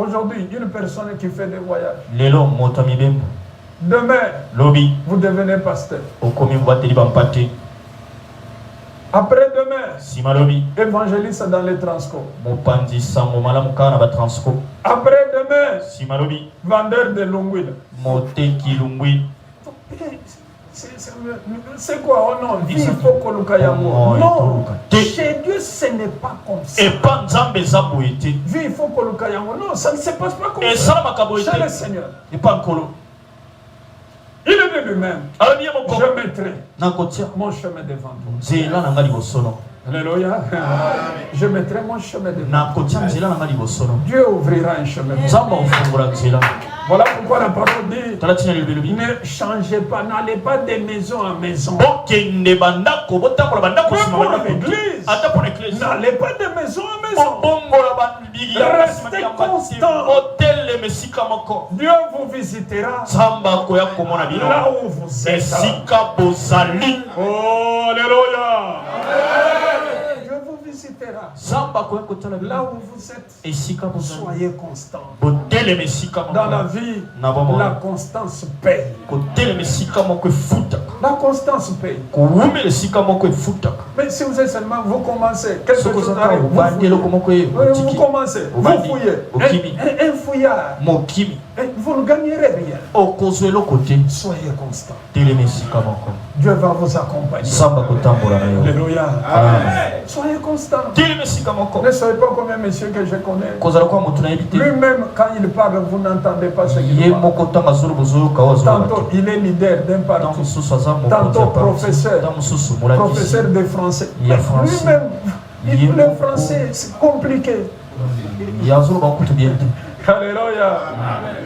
Aujourd'hui, une personne qui fait des voyages. lelo moto ya mibembo Demain, lobi vous devenez pasteur. okomi mobateli bampate Après-demain, nsima lobi évangéliste dans les transcorps. mopanzi sango malamu kaka na batransco Après-demain, nsima lobi vendeur de l'ongouille. moteki lungwi C'est quoi? Oh non, il faut que Oh, non, il faut chez Dieu, ce n'est pas comme ça. epa nzambe eza boye te Il faut que non, ça ne se passe pas comme ça. esalamaka boye Chez le te Seigneur, epa nkolo il est de lui-même. alobi ye moko Je mettrai nakotia mon chemin devant toi. nzela na nga liboso no Alléluia. Je mettrai mon chemin devant toi. nakotia nzela na nga liboso no Dieu ouvrira un chemin. nzambe akofungola nzela Voilà pourquoi la parole dit tala ntina lilobi elobi ne changez pas, n'allez pas de maison en maison. bokende bandako botambola bandako Même nsima pour bandako l'église. ata mpo na eklise N'allez pas de maison en maison. bobongola babigi Restez constant. botelema esika moko Dieu vous visitera nzambe akoya komona bino là où vous êtes. esika bozali Oh, alléluia. Dieu vous visitera nzambe akoya kotala là bino où vous êtes. esika bozali Soyez constant. kotelema esika Dans la moko vie, na bomoi la constance paye. kotelema esika moko efutaka La constance paye. kowumela esika moko efutaka Mais si vous êtes seulement, vous commencez, quelque soki chose ozaka arrive, vous obandi fouillez. eloko moko Oui, vous otiki commencez, vous Obandi, fouillez. okimi. Un fouillard, mokimi vous ne gagnerez rien. okozwa eloko te Soyez constant. telema esika moko Dieu va vous accompagner. nzambe akotambola na yo Alléluia. Amen. Soyez constant. telema esika moko Ne soyez pas comme un monsieur que je connais. kozala kwa moto nayebi te Lui-même, quand il parle, vous n'entendez pas ce qu'il ye parle. moko ntango azolo bozoyoka o azoloba Tantôt, te il est leader d'un ntango parti. mosusu aza mokonzi Tantôt ya parti professeur. ntango mosusu molakisi Professeur de français. Il y a français. Lui-même, Il y a le beaucoup. français, c'est compliqué. ye azoloba nkutu bien te Alléluia.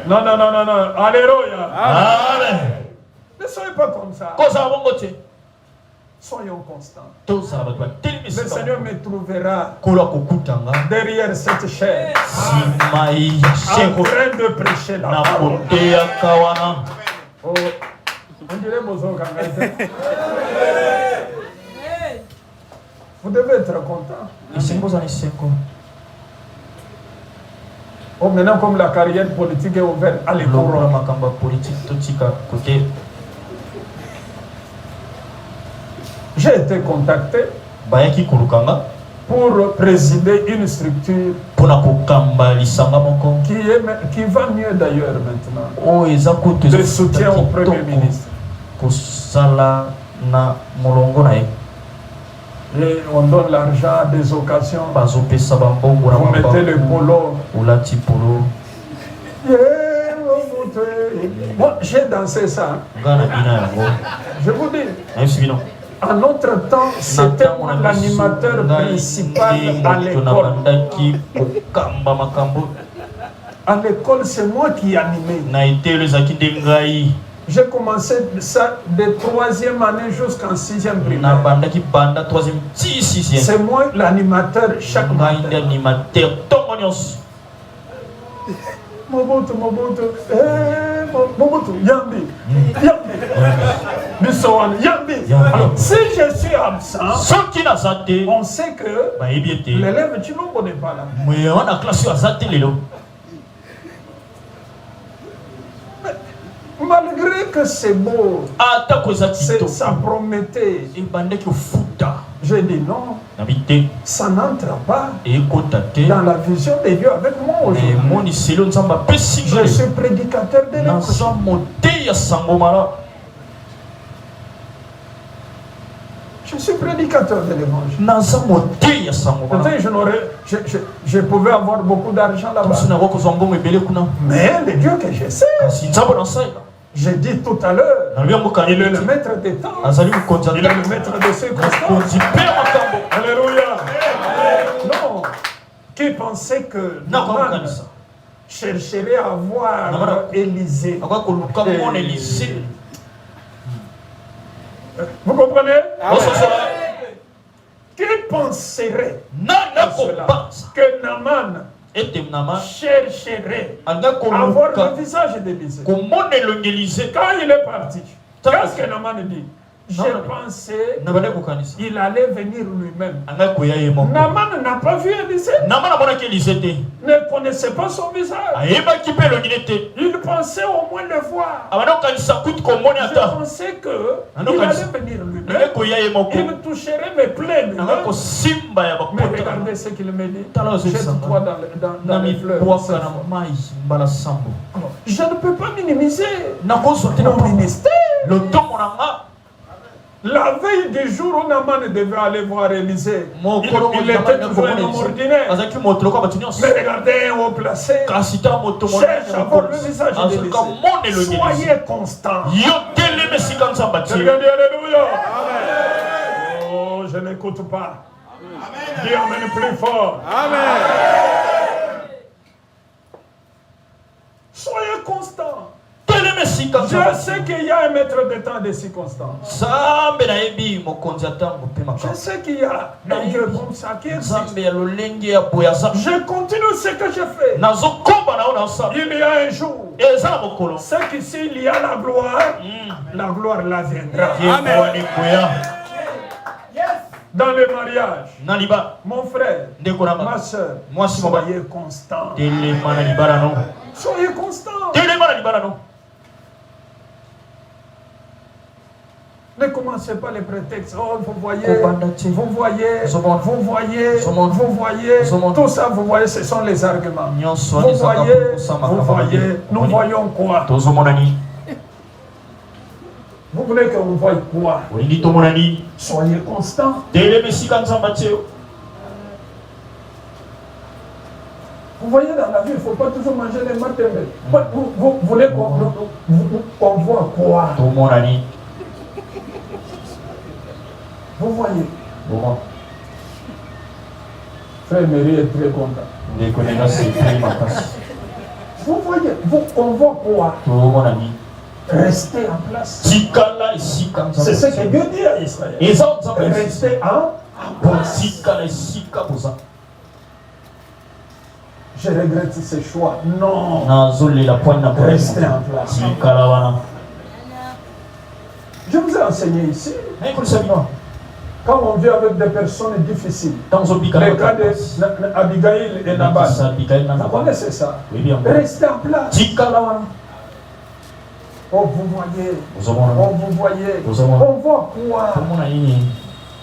Non, non, non, non, non. Alléluia. amen Ne soyez pas comme ça. kozala bongo te Soyons constants. tozala bato batelemi Le esika Seigneur moko me trouvera kola kokutanga derrière cette chair nsima ya en sheko train de prêcher la na parole. koteyaka wana Oh, on dirait Bozoka. Vous devez être content. esengo ozala na esengo Oh, maintenant, comme la carrière politique est ouverte, allez lokola courir. makambo ya politike totika kote J'ai été contacté bayaki kolukanga pour présider une structure mpona kokamba lisanga moko qui va mieux d'ailleurs maintenant. oyo eza kutu De soutien au Premier ministre. kosala na molongo na ye Et on donne l'argent à des occasions. bazopesa bambongo na Vous mettez le mabaku polo. olati polo Moi, j'ai dansé ça. nga na bina yango Je vous dis, nayebisi bino en notre temps, c'était moi l'animateur principal à na l'école. bandaki kokamba makambo À l'école, c'est moi qui animais. na etelo ezalaki nde ngai J'ai commencé ça de 3e année jusqu'en 6e na primaire. bandaki banda 3e ti 6e C'est moi l'animateur chaque ngai nde matin. animateur ntongo nyonso Mobutu, Mobutu, Mobutu, Yambi, Yambi, Bissoane, Yambi. Yambi. Alors, si je suis absent, soki naza te on sait que bayebi ete l'élève Chilombo n'est pas là. me wana klase oyo aza te lelo Malgré que c'est beau, atako eza ça kitoko promettait. ebandaki kofuta J'ai dit non, nabi te ça n'entre pas ekota te dans la vision de Dieu avec moi aujourd'hui. emoniseli oyo nzambe apesi Je ngai suis prédicateur de naza l'évangile. moteyi ya sango mala Je suis prédicateur de l'évangile. naza moteyi ya sango mala Peut-être je pouvais avoir beaucoup d'argent là-bas. mosu nango kozwa mbongo ebele kuna Mais le Dieu que je sais, kasi nzambe nasalela j'ai dit tout à l'heure, nalobi yango il est le kani maître des temps, azali mokonzi ya il est le ntango maître de ses constances. mokonzi mpe ya makambo Alléluia. Non, qui pensait que nako Naaman akokanisa chercherait à voir Élisée. Vous comprenez? Qui penserait que Naaman chercherait à voir le visage d'Élisée? Quand il est parti, qu'est-ce que Naaman dit? J'ai pensé qu'il allait venir lui-même. Naaman n'a pas vu Élisée. Ne connaissait pas son visage. Il pensait au moins le voir. Je pensais qu'il allait venir lui-même. Il toucherait mes plaies. Mais regardez ce qu'il me dit. Jette-toi dans les fleurs. Je ne peux pas minimiser mon ministère. La veille du jour où Naaman devait aller voir Élisée, il était toujours un homme ordinaire. Mais regardez un haut placé, cherche à voir le visage d'Élisée. Soyez constant. Alléluia. Oh, je n'écoute pas. Dis amen plus fort. Amen. Soyez constant. Je sais qu'il y a un maître de temps de circonstances. Je sais qu'il y a un Dieu comme ça qui existe. Je continue ce que je fais. Il y a un jour, c'est qu'ici il y a la gloire là viendra. Amen. Dans le mariage, mon frère, ma soeur, soyez constant. Soyez constant. Ne commencez pas les prétextes. Oh, vous voyez, tout ça, vous voyez, ce sont les arguments. Vous voyez, nous voyons quoi? Vous voulez que vous voyez quoi? Soyez constant. Vous voyez, dans la vie, il ne faut pas toujours manger les matins. Vous voulez qu'on voit quoi? Vous voyez. Frère Méry est très content. Vous voyez, on voit quoi? Restez en place. C'est ce que Dieu dit à Israël. Restez en place. Je regrette ce choix. Non. Restez en place. Je vous ai enseigné ici. Quand on vit avec des personnes difficiles, le cas d'Abigail et Nabal, vous connaissez ça? Restez en place. Oh, vous voyez. On voit quoi?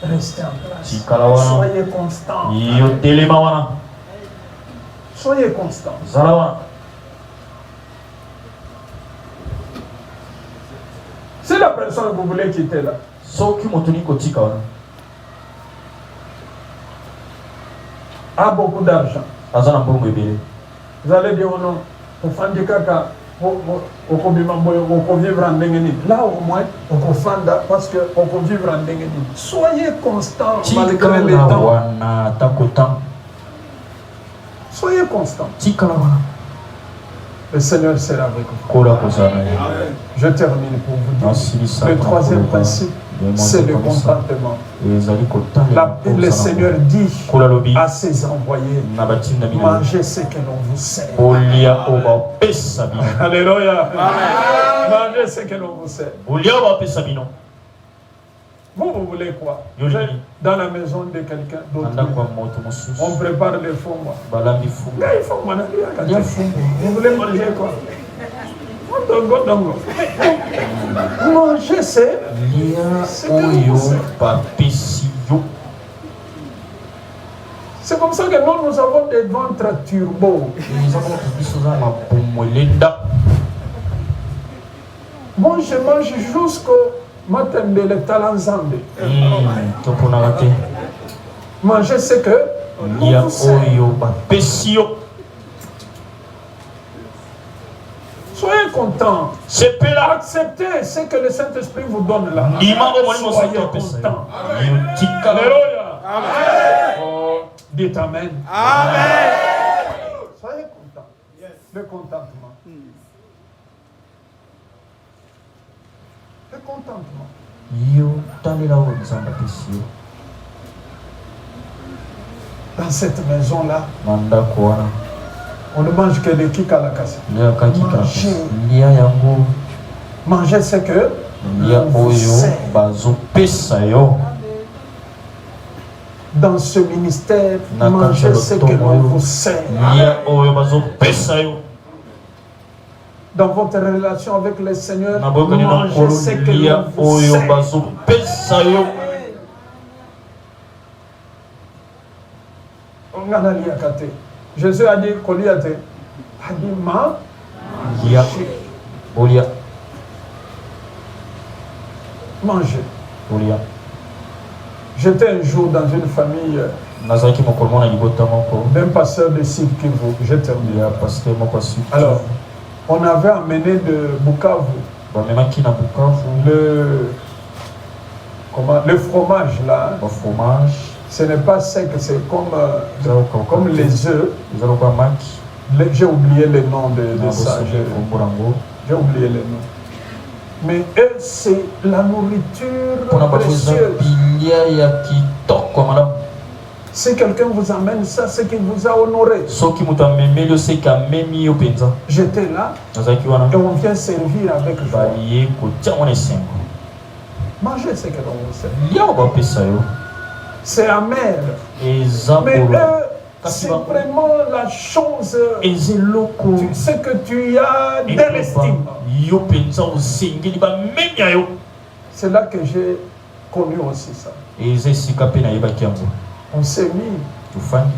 Restez en place. Soyez constant. Soyez constant. Si la personne que vous voulez quitter là, a beaucoup d'argent, vous allez dire non, pour faire du caca, pour vivre en Dengeni. Là au moins, on peut faire parce qu'on peut vivre en Dengeni. Soyez constant malgré les temps. Soyez constant. Le Seigneur sera avec vous. Je termine pour vous dire. Le troisième principe, c'est le contentement. Le Seigneur dit à ses envoyés, mangez ce que l'on vous sert. Alléluia. Mangez ce que l'on vous sert. Vous voulez quoi? Dans la maison de quelqu'un d'autre. On prépare les fonds. Vous voulez manger quoi? Manger c'est c'est comme ça que nous avons des ventres turbo. Moi je mange jusqu'au matin de l'étal ensemble. Manger ce que on vous sert. Soyez contents. Acceptez ce que le Saint-Esprit vous donne là. Soyez contents. Alléluia. Amen. Oh, dites Amen. Amen. Soyez contents. Yes. Le contentement. Le contentement. Yo talela o nzambe apesi yo. Dans cette maison-là, Na ndako wana on ne mange que des kikalakasi. lia kaki kaka Manger. lia yango Manger, c'est que lia on vous oyo sert. bazopesa yo. Dans ce ministère, Na manger, kati c'est ya que lotomo l'on oyo vous sert. lia oyo bazopesa yo. Dans votre relation avec le Seigneur, Na boyokani na manger, nkolo c'est que lia l'on vous oyo sert. bazopesa yo. Ngana liaka te. Jésus a dit kolia te. A dit ma. Lia olia Manger. olia. J'étais un jour dans une famille Nazalaki mokolo mwana libota moko d'un pasteur de Sud Kivu. Je termine. ya pasteur moko ya Sud. Alors, on avait amené de Bukavu bamemaki na Bukavu le fromage là. ba fromage Ce n'est pas sec, c'est comme les œufs. eza lokola maki J'ai oublié le nom de na ça. bosomi kombo yango J'ai oublié le nom. Mais eux, c'est la nourriture mpona bato eza précieuse. bilia ya kitoko malamu. Si quelqu'un vous amène ça, c'est qu'il vous a honoré. Soki moto amemeli oseki amemi yo mpenza. J'étais là Nazalaki wana et on vient servir avec joie. baye kotia mwana esengo Manger, c'est que l'on vous sert. lia oyo bapesa yo C'est amer. eza Mais kolo eux, c'est vraiment la chose. eza eloko Ce que tu as de l'estime. yo mpenza osengeli bamemi ya yo. C'est là que j'ai connu aussi ça. eza esika mpe nayebaki yango. On s'est mis. tofandi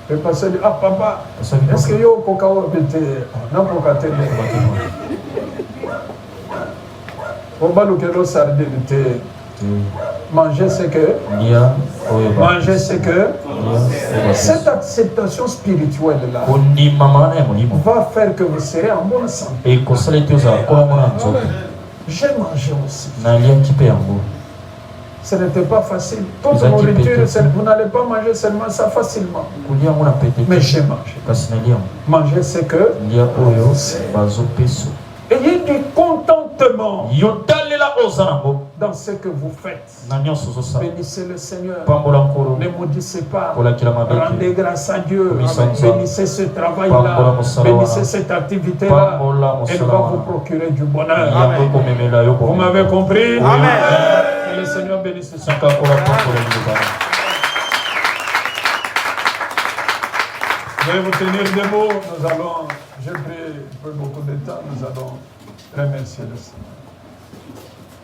Le pasteur dit, ah papa, est-ce que yo kokao bete na kokatele. Obalukelo sardine te. Manger c'est que lia oyo manger c'est que lia cette acceptation spirituelle là kondimama na ya molimo va faire que vous serez en bonne santé. ekosala ete ozala kolongo na nzoto. J'ai mangé aussi. naliaki mpe yango. Ce n'était pas facile. Toute Ils ont dit nourriture, peut-être. vous n'allez pas manger seulement ça facilement. kolia yango na pete Mais j'ai mangé. kasi nalia yango. Manger c'est que lia oyo bazopesa ayez du contentement yo talela oza nango dans ce que vous faites. na nyonso ozosala. Bénissez le Seigneur. pambola nkolo Ne maudissez pas. kolakela mabe Rendez te. grâce à Dieu. Misanza. Bénissez ce travail-là. Pambola mosala Bénissez wana. cette activité-là. pambola Elle mosala va vous wana procurer du bonheur. yango ekomemela yo Vous m'avez compris? Amen. Que le Seigneur bénisse ça. saka kola pambola libana. Je vais vous tenir des mots. Nous allons, j'ai pris beaucoup de temps, nous allons remercier le Seigneur.